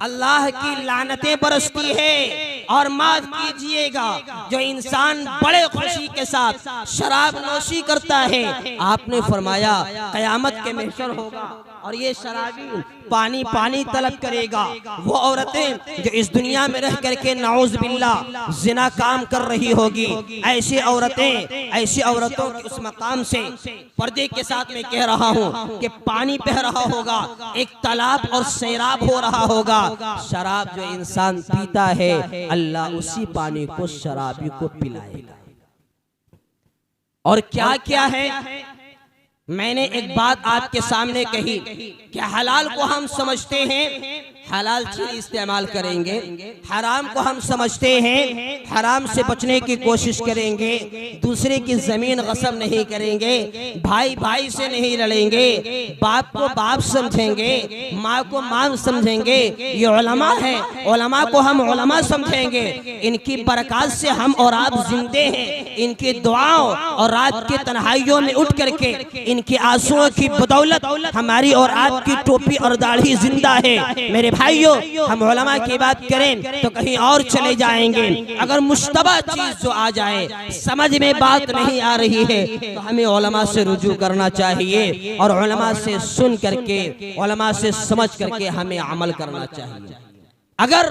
S2: अल्लाह की लानतें बरसती है। और माफ कीजिएगा, जो इंसान बड़े खुशी के साथ शराब नोशी करता है, आपने फरमाया कयामत के महशर होगा और ये शराबी पानी पानी तलब करेगा। वो औरतें जो इस दुनिया में रह करके नाउज़ बिल्लाह जिना काम कर रही होगी, ऐसी औरतें, ऐसी औरतों के उस मकाम से पर्दे के साथ मैं कह रहा हूँ कि पानी बह रहा होगा, एक तालाब और सैराब हो रहा होगा। शराब जो इंसान पीता है, अल्लाह उसी पानी को शराबी को पिलाएगा। और क्या क्या है, मैंने एक बात आपके सामने कही कि हलाल को हम समझते हैं, हलाल चीज इस्तेमाल करेंगे, हराम को हम समझते हैं, हराम से बचने की कोशिश करेंगे, दूसरे की जमीन गस्ब नहीं करेंगे, भाई भाई से नहीं लड़ेंगे, बाप को बाप समझेंगे, माँ को माँ समझेंगे। ये उलमा है, उलमा को हम उलमा समझेंगे, इनकी बरकत से हम और आप जिंदे हैं, इनकी दुआओं और रात की तन्हाइयों में उठ करके इनकी आंसुओं की बदौलत हमारी और आपकी टोपी और दाढ़ी जिंदा है। मेरे भाइयों, हम उलमा की बात करें तो कहीं और चले जाएंगे। अगर मुश्तबा चीज जो आ जाए, समझ में बात नहीं आ रही है, तो हमें उलमा से रुजू करना चाहिए और उलमा से सुन करके, उलमा से समझ करके हमें अमल करना चाहिए। अगर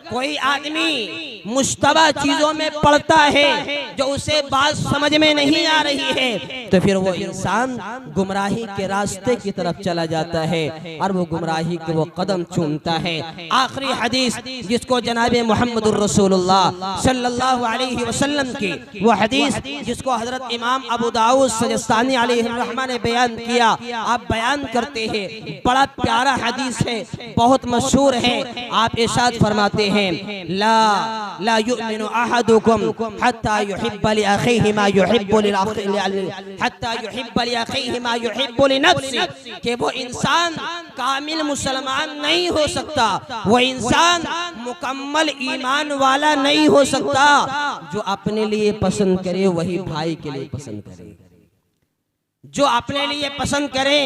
S2: कोई आदमी मुश्तबा चीजों में पड़ता है जो उसे बात समझ में नहीं आ रही है, तो फिर वो इंसान गुमराही के रास्ते की तरफ चला जाता है और वो गुमराही के वो कदम चूमता है। आखिरी हदीस जिसको जनाबे मुहम्मदुर रसूलुल्लाह सल्लल्लाहु अलैहि वसल्लम की वो हदीस जिसको हजरत इमाम अबू दाऊद सजस्तानी अलैहिर्रहमा ने बयान किया, आप बयान करते हैं, बड़ा प्यारा हदीस है, बहुत मशहूर है। आप फरमाते हैं, ला युमिनु अहदुकुम हत्ता युहिब्बा लि अखीहि मा युहिब्बु लिनफ्सिही, कि वो इंसान कामिल मुसलमान नहीं हो सकता, वो इंसान मुकम्मल ईमान वाला नहीं हो सकता जो अपने लिए पसंद करे वही भाई के लिए पसंद करे, जो अपने लिए पसंद करें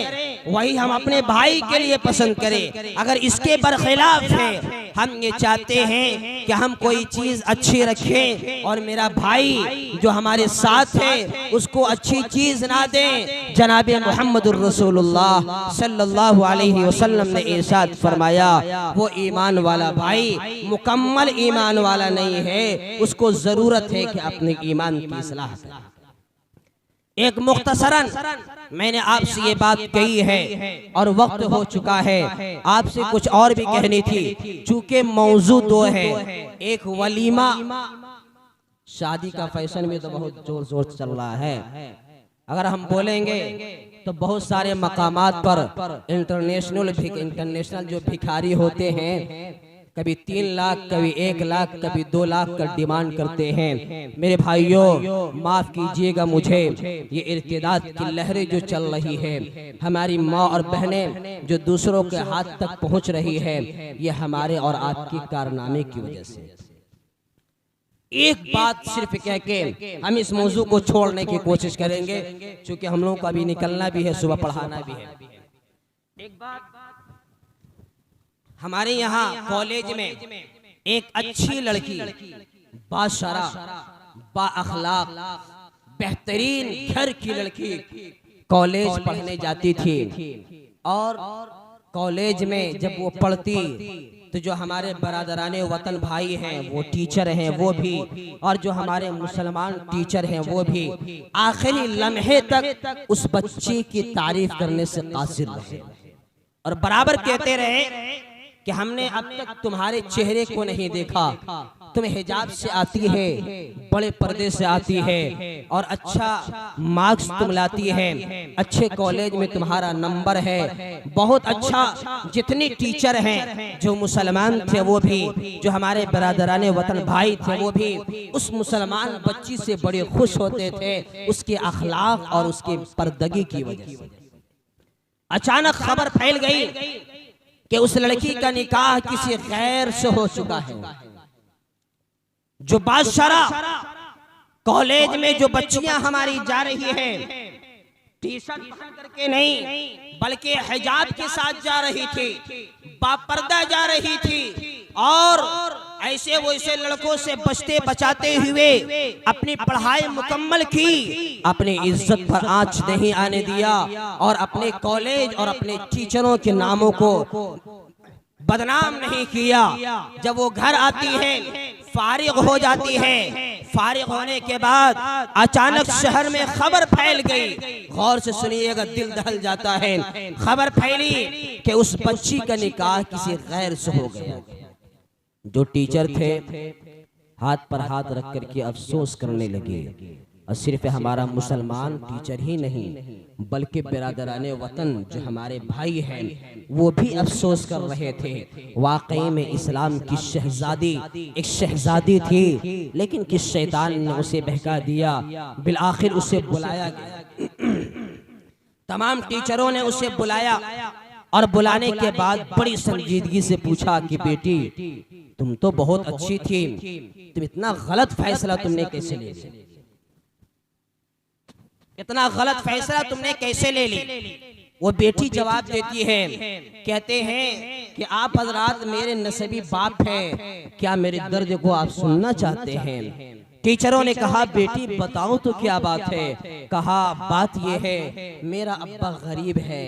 S2: वही हम अपने भाई के लिए पसंद करें। अगर इसके बरखिलाफ है, हम ये चाहते हैं कि हम कोई चीज अच्छी रखें और मेरा भाई जो हमारे साथ है उसको अच्छी चीज ना दें, जनाबे मुहम्मदुर रसूलुल्लाह सल्लल्लाहु अलैहि वसल्लम ने इरशाद फरमाया, वो ईमान वाला भाई मुकम्मल ईमान वाला नहीं है, उसको जरूरत है कि अपने ईमान की इस्लाह करे। एक मुख्तसरन मैंने आपसे ये बात कही है और वक्त हो चुका है, आपसे कुछ और भी कहनी थी। चूंकि मौजू दो है, एक वलीमा, शादी का फैशन में तो बहुत जोर जोर चल रहा है। अगर हम बोलेंगे तो बहुत सारे मकामात पर इंटरनेशनल जो भिखारी होते हैं, कभी 3 लाख, कभी 1 लाख, कभी 2 लाख का डिमांड करते हैं। मेरे भाइयों, माफ कीजिएगा मुझे, ये इर्तिदाद की लहरें जो चल रही है, हमारी माँ और बहनें जो दूसरों के हाथ तक पहुंच रही है, ये हमारे और आपके कारनामे की वजह से। एक बात सिर्फ कह के हम इस मौजू को छोड़ने की कोशिश करेंगे, क्योंकि हम लोगों को अभी निकलना भी है, सुबह पढ़ाना भी है। एक बात, हमारे यहाँ कॉलेज में एक अच्छी लड़की, बाशरा, बाअखलाक, बेहतरीन घर की लड़की कॉलेज पढ़ने जाती थी। और कॉलेज में जब वो पढ़ती तो जो हमारे बरादराने वतन भाई हैं वो टीचर हैं वो भी, और जो हमारे मुसलमान टीचर हैं वो भी आखिरी लम्हे तक उस बच्चे की तारीफ करने से कासिर रहे और बराबर कहते रहे कि हमने अब तक तुम्हारे चेहरे को नहीं देखा, तुम हिजाब से आती है, बड़े पर्दे से आती है और अच्छा मार्क्स तुम लाती है, अच्छे कॉलेज में तुम्हारा नंबर है, बहुत अच्छा। जितनी टीचर हैं जो मुसलमान थे वो भी, जो हमारे बरादराने वतन भाई थे वो भी उस मुसलमान बच्ची से बड़े खुश होते थे उसके अखलाक और उसके पर्दगी की वजह से। अचानक खबर फैल गई कि उस लड़की का निकाह किसी गैर से हो चुका है। जो बादशाह कॉलेज में जो बच्चियां हमारी जा रही हैं टी शर्ट पहन करके नहीं बल्कि हिजाब के साथ जा रही थी, बापर्दा जा रही थी और ऐसे वैसे लड़कों से बचते बचाते हुए अपनी पढ़ाई मुकम्मल की, अपनी इज्जत पर आंच नहीं आने दिया और अपने कॉलेज और अपने टीचरों के नामों को बदनाम नहीं किया। जब वो घर आती है, फारिग हो जाती है, फारिग होने के बाद अचानक शहर में खबर फैल गई। गौर से सुनिएगा, दिल दहल जाता है। खबर फैली कि उस बच्ची का निकाह किसी गैर से हो गया। जो टीचर थे हाथ पर हाथ रख करके अफसोस करने लगे और सिर्फ हमारा मुसलमान टीचर ही नहीं बल्कि बिरादराने वतन जो हमारे भाई हैं वो भी अफसोस कर रहे थे। वाकई में इस्लाम की शहजादी एक शहजादी थी, लेकिन किस शैतान ने उसे बहका दिया, बिल आखिर उसे बुलाया गया। तमाम टीचरों ने उसे बुलाया और बुलाने के बाद बड़ी संजीदगी से पूछा कि बेटी तुम तो बहुत अच्छी थी, तुम इतना गलत फैसला तुमने कैसे ले लिया, इतना गलत फैसला तुमने कैसे ले ली। वो बेटी जवाब देती है, कहते हैं कि आप हजरात मेरे नसबी बाप हैं, क्या मेरे दर्द को आप सुनना चाहते हैं। टीचरों ने कहा बेटी बताओ तो क्या बात है। कहा बात ये है मेरा अब्बा गरीब है,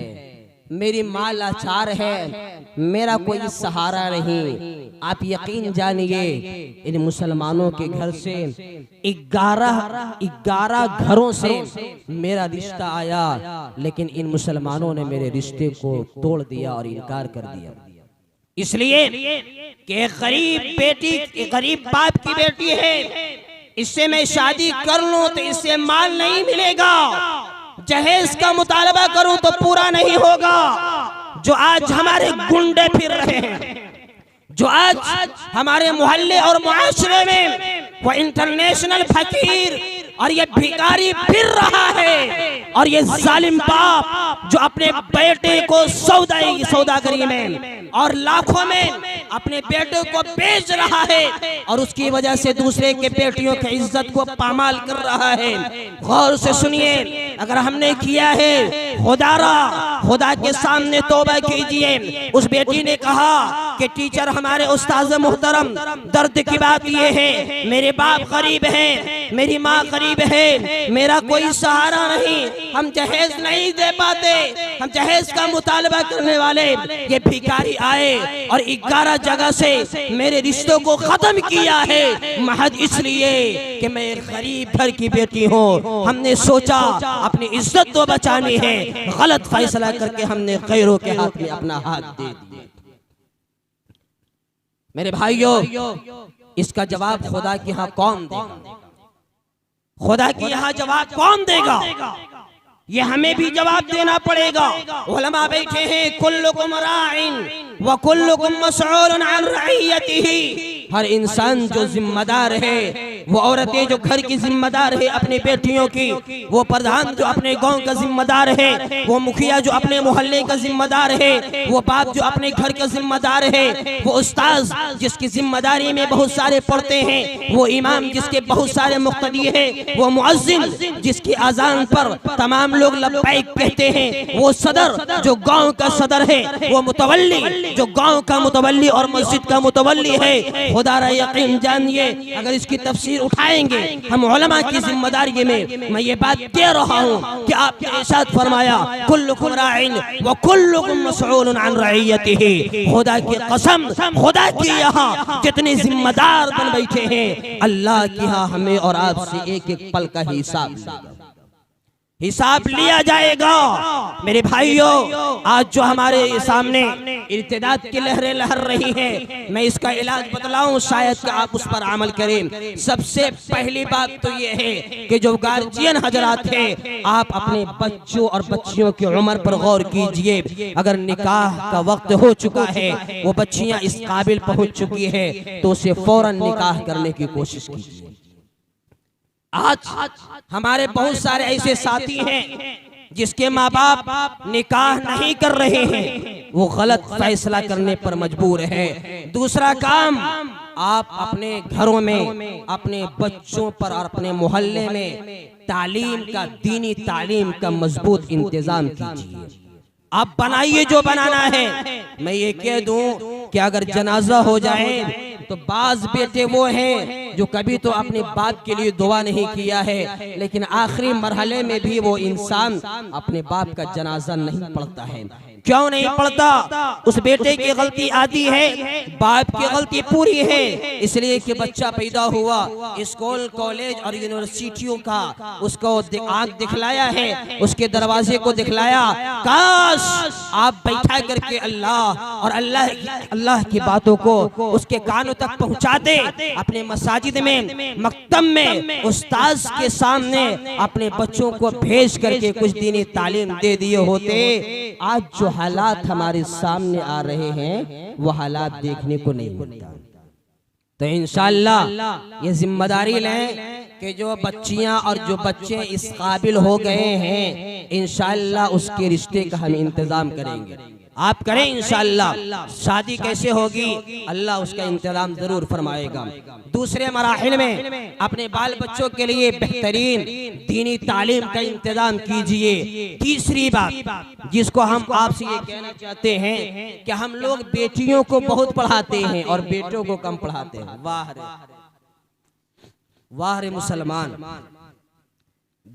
S2: मेरी माँ लाचार है, मेरा कोई सहारा नहीं। आप यकीन जानिए इन मुसलमानों के घर से 11 घरों से मेरा रिश्ता आया, लेकिन इन मुसलमानों ने मेरे रिश्ते को तोड़ दिया और इनकार कर दिया। इसलिए कि गरीब बेटी, गरीब बाप की बेटी है, इससे मैं शादी कर लूं तो इससे माल नहीं मिलेगा, जहेज का मुतालबा करूं तो पूरा नहीं होगा। जो आज हमारे गुंडे फिर रहे हैं, जो आज हमारे मोहल्ले और मुआशरे में वो इंटरनेशनल फकीर और ये भिखारी फिर रहा है, और ये जालिम बाप जो अपने बेटे को सौदागरी में और लाखों में अपने बेटे को बेच रहा है और उसकी वजह से दूसरे के बेटियों की इज्जत को पामाल कर रहा है। गौर से सुनिए, अगर हमने किया है खुदा के सामने तौबा कीजिए। उस बेटी ने कहा कि टीचर हमारे उस्ताद मुहतरम, दर्द की बात ये है मेरे बाप गरीब हैं, मेरी माँ गरीब है, मेरा कोई सहारा नहीं, हम जहेज नहीं दे पाते। हम जहेज का मुतालबा करने वाले ये भिखारी आए और 11 जगह से मेरे रिश्तों को खत्म किया है, महज इसलिए कि मैं गरीब घर की बेटी हूँ। हमने सोचा अपनी इज्जत तो बचानी है, गलत फैसला करके हमने गैरों के हाथ में अपना हाथ दे दिया। मेरे भाइयों, इसका जवाब खुदा के यहाँ कौन देगा? खुदा के यहाँ जवाब कौन देगा? ये हमें भी जवाब देना पड़ेगा। उलमा बैठे हैं, कुल्लुकुम राइन व कुल्लुकुम मसऊलुन अन रइयतिही। हर इंसान जो जिम्मेदार है, वो औरतें जो घर की जिम्मेदार है अपनी बेटियों की, वो प्रधान जो अपने गांव का जिम्मेदार है, वो मुखिया जो अपने मोहल्ले का जिम्मेदार है, वो बाप जो अपने घर का जिम्मेदार है, वो उस्ताद जिसकी जिम्मेदारी में बहुत सारे पढ़ते हैं, वो इमाम जिसके बहुत सारे मुक्तदी हैं, वो मुअज्जिन जिसकी अजान पर तमाम लोग लब्बैक कहते हैं, वो सदर जो गांव का सदर है, वो मुतवल्ली जो गांव का मुतवल्ली और मस्जिद का मुतवल्ली है। खुदा रा यकीन जानिए, अगर इसकी तफसीर तफसीर उठाएंगे हम उलमा की जिम्मेदारी में। मैं ये बात कह रहा हूँ कि आपने इरशाद फरमाया कुल्लुकुम राइन व कुल्लुकुम मसऊलुन अन रइयतिही। खुदा की कसम, खुदा की यहाँ जितने जिम्मेदार बन बैठे हैं, अल्लाह की यहाँ हमें और आपसे एक एक पल का हिसाब लिया जाएगा। मेरे भाइयों, आज जो हमारे सामने इर्तिदाद की लहरें लहर रही हैं, मैं इसका इलाज बतलाऊं, शायद कि आप उस पर अमल करें। सबसे पहली बात तो ये है कि जो गार्जियन हजरात हैं, आप अपने बच्चों और बच्चियों की उम्र पर गौर कीजिए। अगर निकाह का वक्त हो चुका है, वो बच्चियां इस काबिल पहुंच चुकी है, तो उसे फौरन निकाह करने की कोशिश कीजिए। आज हमारे बहुत सारे ऐसे साथी हैं जिसके माँ बाप निकाह नहीं कर रहे हैं, वो गलत फैसला करने पर मजबूर है। दूसरा काम, आप अपने घरों में अपने बच्चों पर और अपने मोहल्ले में तालीम का, दीनी तालीम का मजबूत इंतजाम कीजिए। आप बनाइए जो बनाना है। मैं ये कह दूं कि अगर जनाजा हो जाए तो बाज बेटे वो हैं जो कभी तो अपने बाप के लिए दुआ नहीं किया है, लेकिन आखिरी मरहले में भी वो इंसान अपने बाप का जनाजा नहीं पढ़ता है। क्यों नहीं पढ़ता? उस बेटे की गलती आती है, बाप की गलती पूरी है। इसलिए कि बच्चा पैदा हुआ, स्कूल, कॉलेज और यूनिवर्सिटियों का उसको आंख दिखलाया है, उसके दरवाजे को दिखलाया। काश आप बैठा करके अल्लाह की बातों को उसके कानों तक पहुंचाते, अपने मसाजिद में, मकतब में, उस्ताद के सामने अपने बच्चों को भेज करके कुछ दीनी तालीम दे दिए होते। आज जो हालात हमारे सामने आ रहे हैं, वो हालात देखने को नहीं मिलता। तो इंशाअल्लाह ये जिम्मेदारी लें कि जो बच्चियां और जो बच्चे इस काबिल हो गए हैं, इंशाअल्लाह उसके रिश्ते का हम इंतजाम करेंगे। आप करें इंशाअल्लाह। शादी कैसे होगी, अल्लाह उसका इंतजाम जरूर फरमाएगा। दूसरे मराहिल में अपने बाल बच्चों के लिए बेहतरीन दीनी तालीम का इंतजाम कीजिए। तीसरी बात जिसको हम आपसे ये कहना चाहते हैं कि हम लोग बेटियों को बहुत पढ़ाते हैं और बेटों को कम पढ़ाते हैं। वाह रे मुसलमान,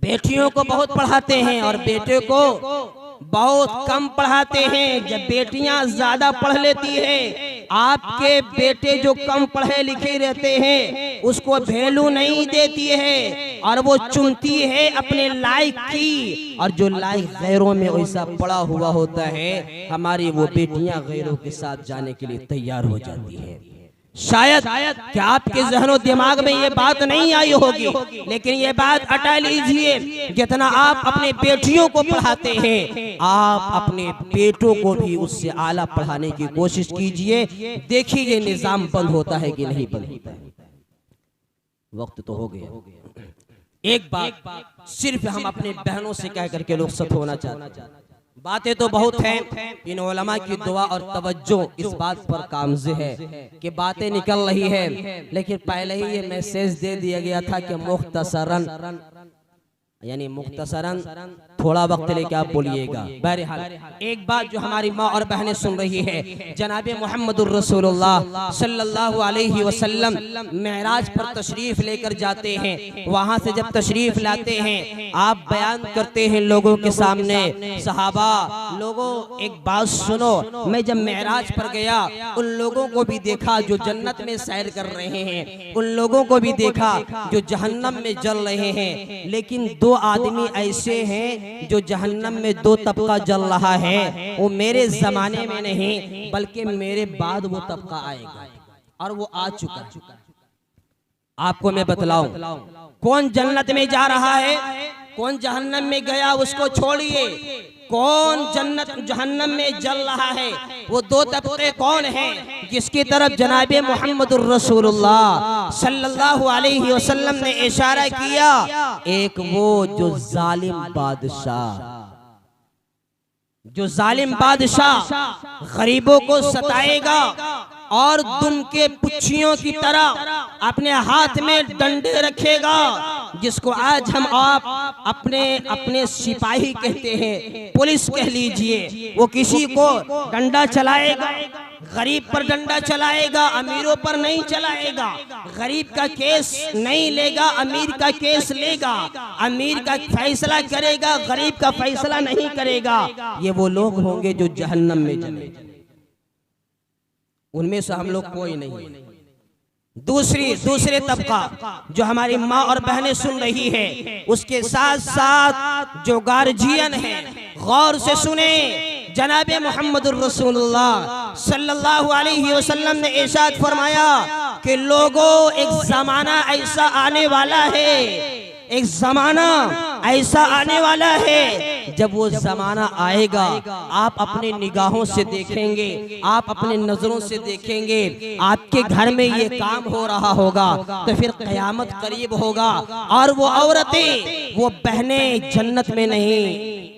S2: बेटियों को बहुत पढ़ाते हैं और बेटे को बहुत कम पढ़ाते हैं। जब बेटियां ज्यादा पढ़ लेती हैं, आपके बेटे जो कम पढ़े लिखे रहते हैं उसको वैल्यू नहीं देती है और वो चुनती है अपने लायक की, और जो लायक गैरों में वैसा पड़ा हुआ होता है, हमारी वो बेटियां गैरों के साथ जाने के लिए तैयार हो जाती है। शायद कि आपके जहनो दिमाग में ये बात नहीं आई होगी, लेकिन ये बात हटा लीजिए, जितना आप अपने बेटियों को पढ़ाते हैं, आप अपने बेटों को भी उससे आला पढ़ाने की कोशिश कीजिए। देखिए ये निजाम बंद होता है कि नहीं बंद होता है। वक्त तो हो गया। एक बात सिर्फ हम अपने बहनों से कह करके रुखसत होना चाहते हैं। बातें तो बहुत हैं, इन उलमा की दुआ और तवज्जो इस बात पर कामज़ है कि बातें निकल रही है, लेकिन पहले ही ये मैसेज दे दिया गया था कि मुख्तसरन, यानी मुख्तसरन थोड़ा वक्त लेके आप बोलिएगा। बहरहाल एक बात जो हमारी माँ और बहनें सुन रही है, जनाबे मोहम्मदुर रसूलुल्लाह सल्लल्लाहु अलैहि वसल्लम मेराज पर तशरीफ लेकर जाते हैं। वहाँ से जब तशरीफ लाते हैं, आप बयान करते हैं लोगों के सामने, सहाबा लोगों एक बात सुनो, मैं जब मेराज पर गया उन लोगों को भी देखा जो जन्नत में सैर कर रहे हैं, उन लोगों को भी देखा जो जहन्नम में जल रहे हैं, लेकिन दो आदमी ऐसे हैं जो जहन्नम में दो तबका जल रहा है, वो मेरे जमाने में नहीं बल्कि मेरे बाद वो तबका आएगा, और वो आ चुका है। आपको मैं बतलाऊं कौन जन्नत में जा रहा है, कौन जहन्नम में गया उसको छोड़िए, कौन जन्नत जहन्नम में जल रहा है, वो दो तबके कौन हैं जिसकी तरफ जनाबे मोहम्मदुर रसूलुल्लाह सल्लल्लाहु अलैहि वसल्लम ने इशारा किया। एक वो जो जालिम बादशाह, जो जालिम बादशाह गरीबों को सताएगा और दुम के पुच्छियों की तरह अपने हाथ में डंडे रखेगा जिसको आज हम आप अपने अपने सिपाही कहते हैं, पुलिस कह लीजिए, वो किसी को डंडा चलाएगा, गरीब पर डंडा चलाएगा, अमीरों पर नहीं चलाएगा। गरीब का केस नहीं लेगा, अमीर का केस लेगा। अमीर का फैसला करेगा, गरीब का फैसला नहीं करेगा। ये वो लोग होंगे जो जहन्नम में जलेंगे, उनमें से हम लोग कोई नहीं। दूसरे तबका जो हमारी माँ और बहनें सुन रही है, उसके साथ साथ जो गार्जियन है, गौर से सुने। जनाबे मोहम्मदुर रसूलुल्लाह सल्लल्लाहु अलैहि वसल्लम ने इरशाद फरमाया कि लोगों, एक जमाना ऐसा आने वाला है, एक जमाना ऐसा आने वाला है, जब वो जमाना आएगा आप अपने निगाहों से देखेंगे, आप अपने नजरों से देखेंगे, आपके घर में ये काम हो रहा होगा, तो फिर कयामत करीब होगा और वो औरतें, वो बहनें जन्नत में नहीं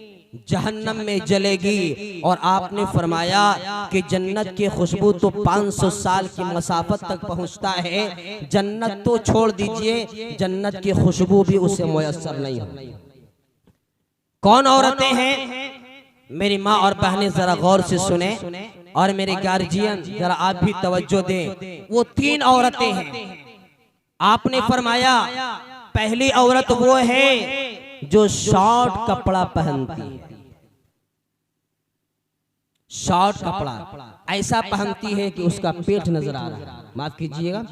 S2: जहन्नम में जलेगी। और आपने फरमाया कि जन्नत की खुशबू तो 500 साल की मसाफत तक पहुंचता है, जन्नत तो छोड़ दीजिए, जन्नत की खुशबू भी उसे मुयस्सर नहीं हो। कौन औरतें हैं? मेरी माँ और बहनें जरा गौर से सुने, और मेरे गार्जियन जरा आप भी तवज्जो दें। वो 3 औरतें हैं। आपने फरमाया पहली औरत वो है जो शॉर्ट कपड़ा पहनती है। शॉर्ट कपड़ा ऐसा पहनती है कि उसका पेट नजर आ रहा है, माफ कीजिएगा,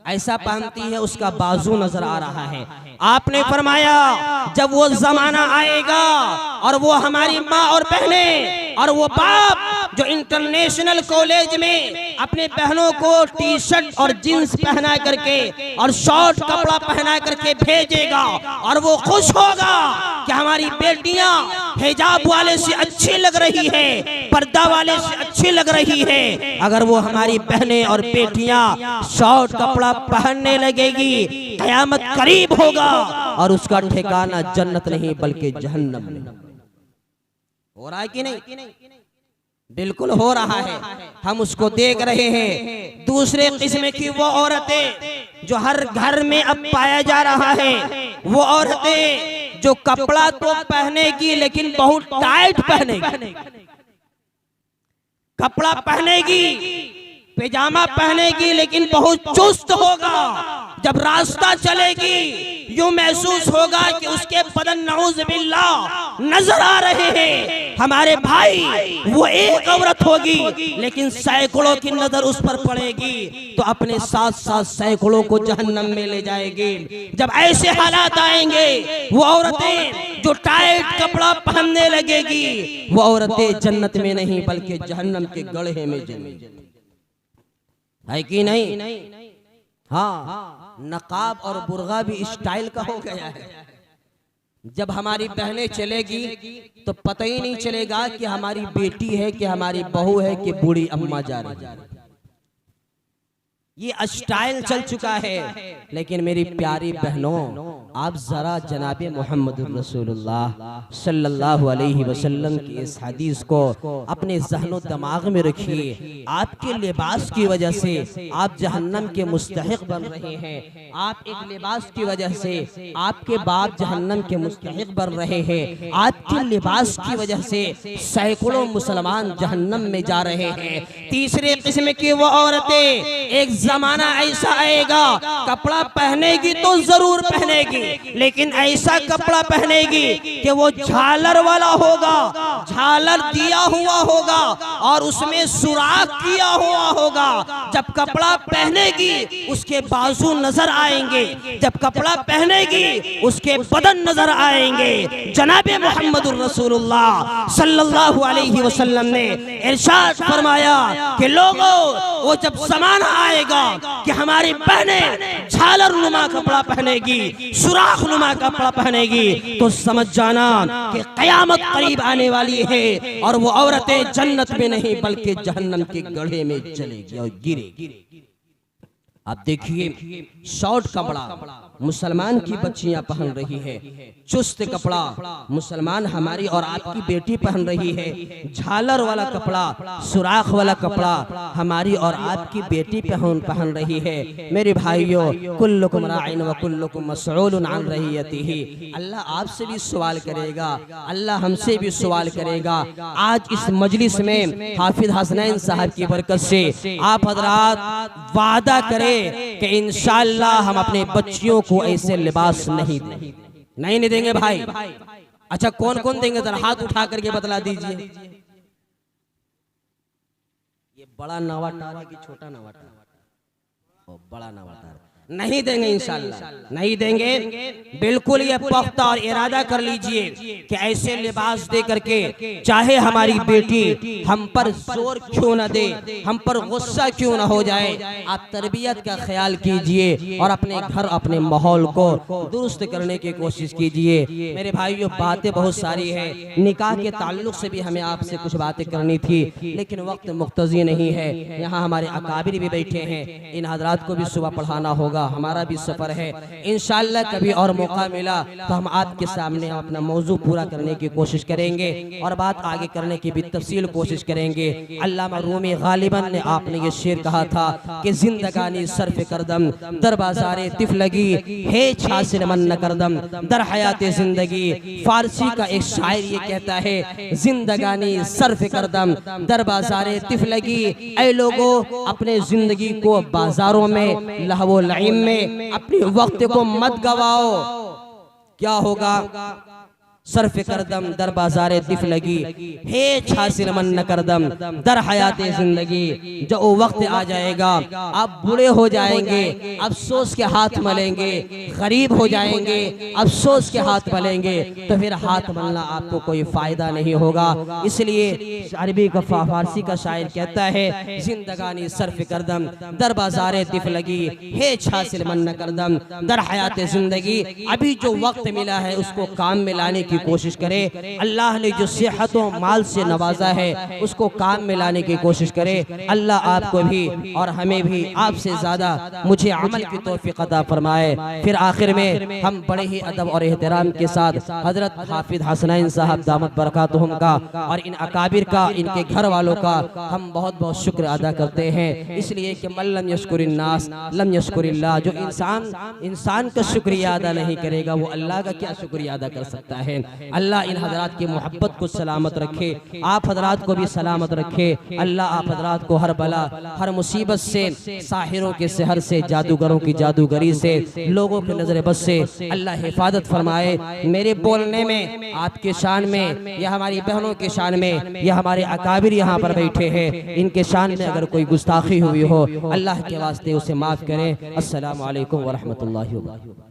S2: ऐसा पहनती है उसका बाजू नजर आ रहा है। आपने फरमाया जब वो जमाना आएगा और वो हमारी माँ और बहनें और वो बाप जो इंटरनेशनल कॉलेज में अपने बहनों को टी शर्ट और जींस पहना करके और शॉर्ट कपड़ा पहना करके भेजेगा, और वो खुश होगा कि हमारी बेटियां हिजाब वाले से अच्छी लग रही है, पर्दा वाले से अच्छी लग रही है। अगर वो हमारी बहनें और बेटियां शॉर्ट कपड़ा पहनने लगेगी, कयामत करीब होगा और उसका ठिकाना जन्नत नहीं बल्कि जहन्नम में। हो रहा है कि नहीं? बिल्कुल हो रहा है, हम उसको देख रहे हैं। दूसरे किस्म की वो औरतें जो हर घर में अब पाया जा रहा है, वो औरतें जो कपड़ा तो पहनेगी लेकिन बहुत टाइट पहनेगी, कपड़ा पहनेगी, पैजामा पहनेगी लेकिन बहुत चुस्त होगा। जब रास्ता चलेगी यूं महसूस होगा कि उसके बदन नऊज़ बिल्लाह नजर आ रहे हैं। हमारे भाई, वो एक औरत होगी लेकिन सैकड़ों की नजर उस पर पड़ेगी, तो अपने साथ साथ सैकड़ों को जहन्नम में ले जाएगी। जब ऐसे हालात आएंगे, वो औरतें जो टाइट कपड़ा पहनने लगेगी, वो औरतें जन्नत में नहीं बल्कि जहन्नम के गड्ढे में जलेंगी। है कि नहीं? हाँ, नकाब और बुर्गा भी स्टाइल का हो गया है। जब हमारी बहनें चलेगी तो पता ही नहीं चलेगा कि हमारी बेटी है कि हमारी बहू है कि बूढ़ी अम्मा जा रही है। ये स्टाइल चल चुका है। लेकिन मेरी प्यारी बहनों, आप जरा जनाबे मोहम्मद रसूलुल्लाह सल्लल्लाहु अलैहि वसल्लम की इस हदीस को अपने ज़हनो दिमाग में रखिए। आपके लिबास की वजह से आप जहन्नम के मुस्तहिक बन रहे हैं। आप एक लिबास की वजह से आपके बाप जहन्नम के मुस्तहिक बन रहे हैं। आपके लिबास की वजह से सैकड़ों मुसलमान जहन्नम में जा रहे हैं। तीसरे किस्म की वो औरतें, एक जमाना ऐसा आएगा, कपड़ा पहनेगी तो जरूर पहनेगी, लेकिन ऐसा कपड़ा पहनेगी कि वो झालर वाला होगा, झालर दिया हुआ होगा और उसमें सुराख किया हुआ होगा। जब कपड़ा पहनेगी उसके बाजू नजर आएंगे, जब कपड़ा पहनेगी उसके बदन नजर आएंगे। जनाबे मोहम्मदुर रसूलुल्लाह सल्लल्लाहु अलैहि वसल्लम ने इरशाद फरमाया कि लोगों, वो जब ज़माना आएगा कि हमारी बहनें झालर नुमा कपड़ा पहनेगी, सुराख नुमा कपड़ा पहनेगी, तो समझ जाना कि कयामत करीब आने वाली है और वो औरतें जन्नत में नहीं बल्कि जहन्नम के गड्ढे में चलेगी और गिरेगी। आप देखिए शॉर्ट कपड़ा मुसलमान की बच्चियां पहन रही है, चुस्त कपड़ा मुसलमान हमारी और आपकी बेटी पहन रही है, झालर वाला कपड़ा सुराख वाला कपड़ा हमारी और आपकी बेटी पहन रही है। मेरे भाइयों, कुल्लुकुम राइन व कुल्लुकुम मसऊलुन अन रइयतिही। अल्लाह आपसे भी सवाल करेगा, अल्लाह हमसे भी सवाल करेगा। आज इस मजलिस में हाफिज हसनैन साहब की बरकत से आप हजरात वादा करें कि इंशाअल्लाह हम अपने बच्चियों को ऐसे लिबास नहीं देंगे भाई। अच्छा कौन कौन देंगे, जरा हाथ उठा करके बतला दीजिए। ये बड़ा नवाटार है कि छोटा नवाटार? बड़ा नवाटार। नहीं देंगे इंशाअल्लाह, नहीं देंगे बिल्कुल। ये पुख्ता और इरादा कर लीजिए कि ऐसे लिबास दे करके चाहे हमारी बेटी हम पर जोर क्यों न दे, हम पर गुस्सा क्यों न हो जाए, आप तरबियत का ख्याल कीजिए और अपने घर अपने माहौल को दुरुस्त करने की कोशिश कीजिए। मेरे भाइयों, बातें बहुत सारी है, निकाह के ताल्लुक से भी हमें आपसे कुछ बातें करनी थी, लेकिन वक्त मुख्तज़ी नहीं है। यहाँ हमारे अकाबिर भी बैठे हैं, इन हजरात को भी सुबह पढ़ाना होगा, हमारा भी सफर है। इंशाअल्लाह कभी और मौका मिला तो हम आपके सामने अपना मौजू पूरा करने की कोशिश करेंगे और बात आगे करने की भी तफसील कोशिश करेंगे। अल्लामा रूमी गालिबन ने आपने ये शेर कहा था कि जिंदगानी सर्फ करदम दर बाजारे तिफ लगी है छासिर मन न करदम दर हयाते जिंदगी। फारसी का एक शायर ये कहता है, जिंदगानी सर्फ करदम दर बाजारे तिफ लगी। ऐ लोगों, अपने जिंदगी को बाजारों में लहवो लईम में अपने वक्त को मत गवाओ। क्या होगा? सर्फ करदम दर बाजारे तिफ लगी हे छासिर मन न करदम दर हयाते जिंदगी। जब वो वक्त आ जाएगा आप बूढ़े हो जाएंगे, अफसोस के हाथ मलेंगे, गरीब हो जाएंगे, अफसोस के हाथ मलेंगे, तो फिर हाथ मलना आपको कोई फायदा नहीं होगा। इसलिए अरबी का फारसी का शायर कहता है, जिंदगानी सर्फ करदम दर बाजारे तिफ लगी हे छासिर मन न करदम दर हयाते जिंदगी। अभी जो वक्त मिला है उसको काम में लाने की कोशिश करें। अल्लाह ने जो सेहत और माल से नवाजा है उसको काम में लाने की कोशिश करें। अल्लाह आपको भी और हमें भी आपसे ज्यादा मुझे अमल की तौफीक अता फरमाए। फिर आखिर में हम बड़े ही अदब और एहतराम के साथ हजरत हाफिज हसनैन साहब दामत बरकातुहुम का और इन अकाबिर का, इनके घर वालों का हम बहुत बहुत शुक्र अदा करते हैं। इसलिए कि मल्लम यशकुरिन्नास लम यशकुरिल्लाह। जो इंसान का शुक्रिया अदा नहीं करेगा वो अल्लाह का क्या शुक्रिया अदा कर सकता है। अल्लाह इन हजरात की मोहब्बत को सलामत रखे, आप हजरात को भी सलामत रखे। अल्लाह आप हजरात को हर बला हर मुसीबत से, साहिरों के सहर से, जादूगरों की जादूगरी से, लोगों की नजर बस से अल्लाह हिफाजत फरमाए। मेरे बोलने में, आपके शान में, या हमारी बहनों के शान में, या हमारे अकाबिर यहाँ पर बैठे हैं, इनके शान में अगर कोई गुस्ताखी हुई हो अल्लाह के वास्ते उसे माफ करें। अस्सलामु अलैकुम व रहमतुल्लाहि व बरकातुहू।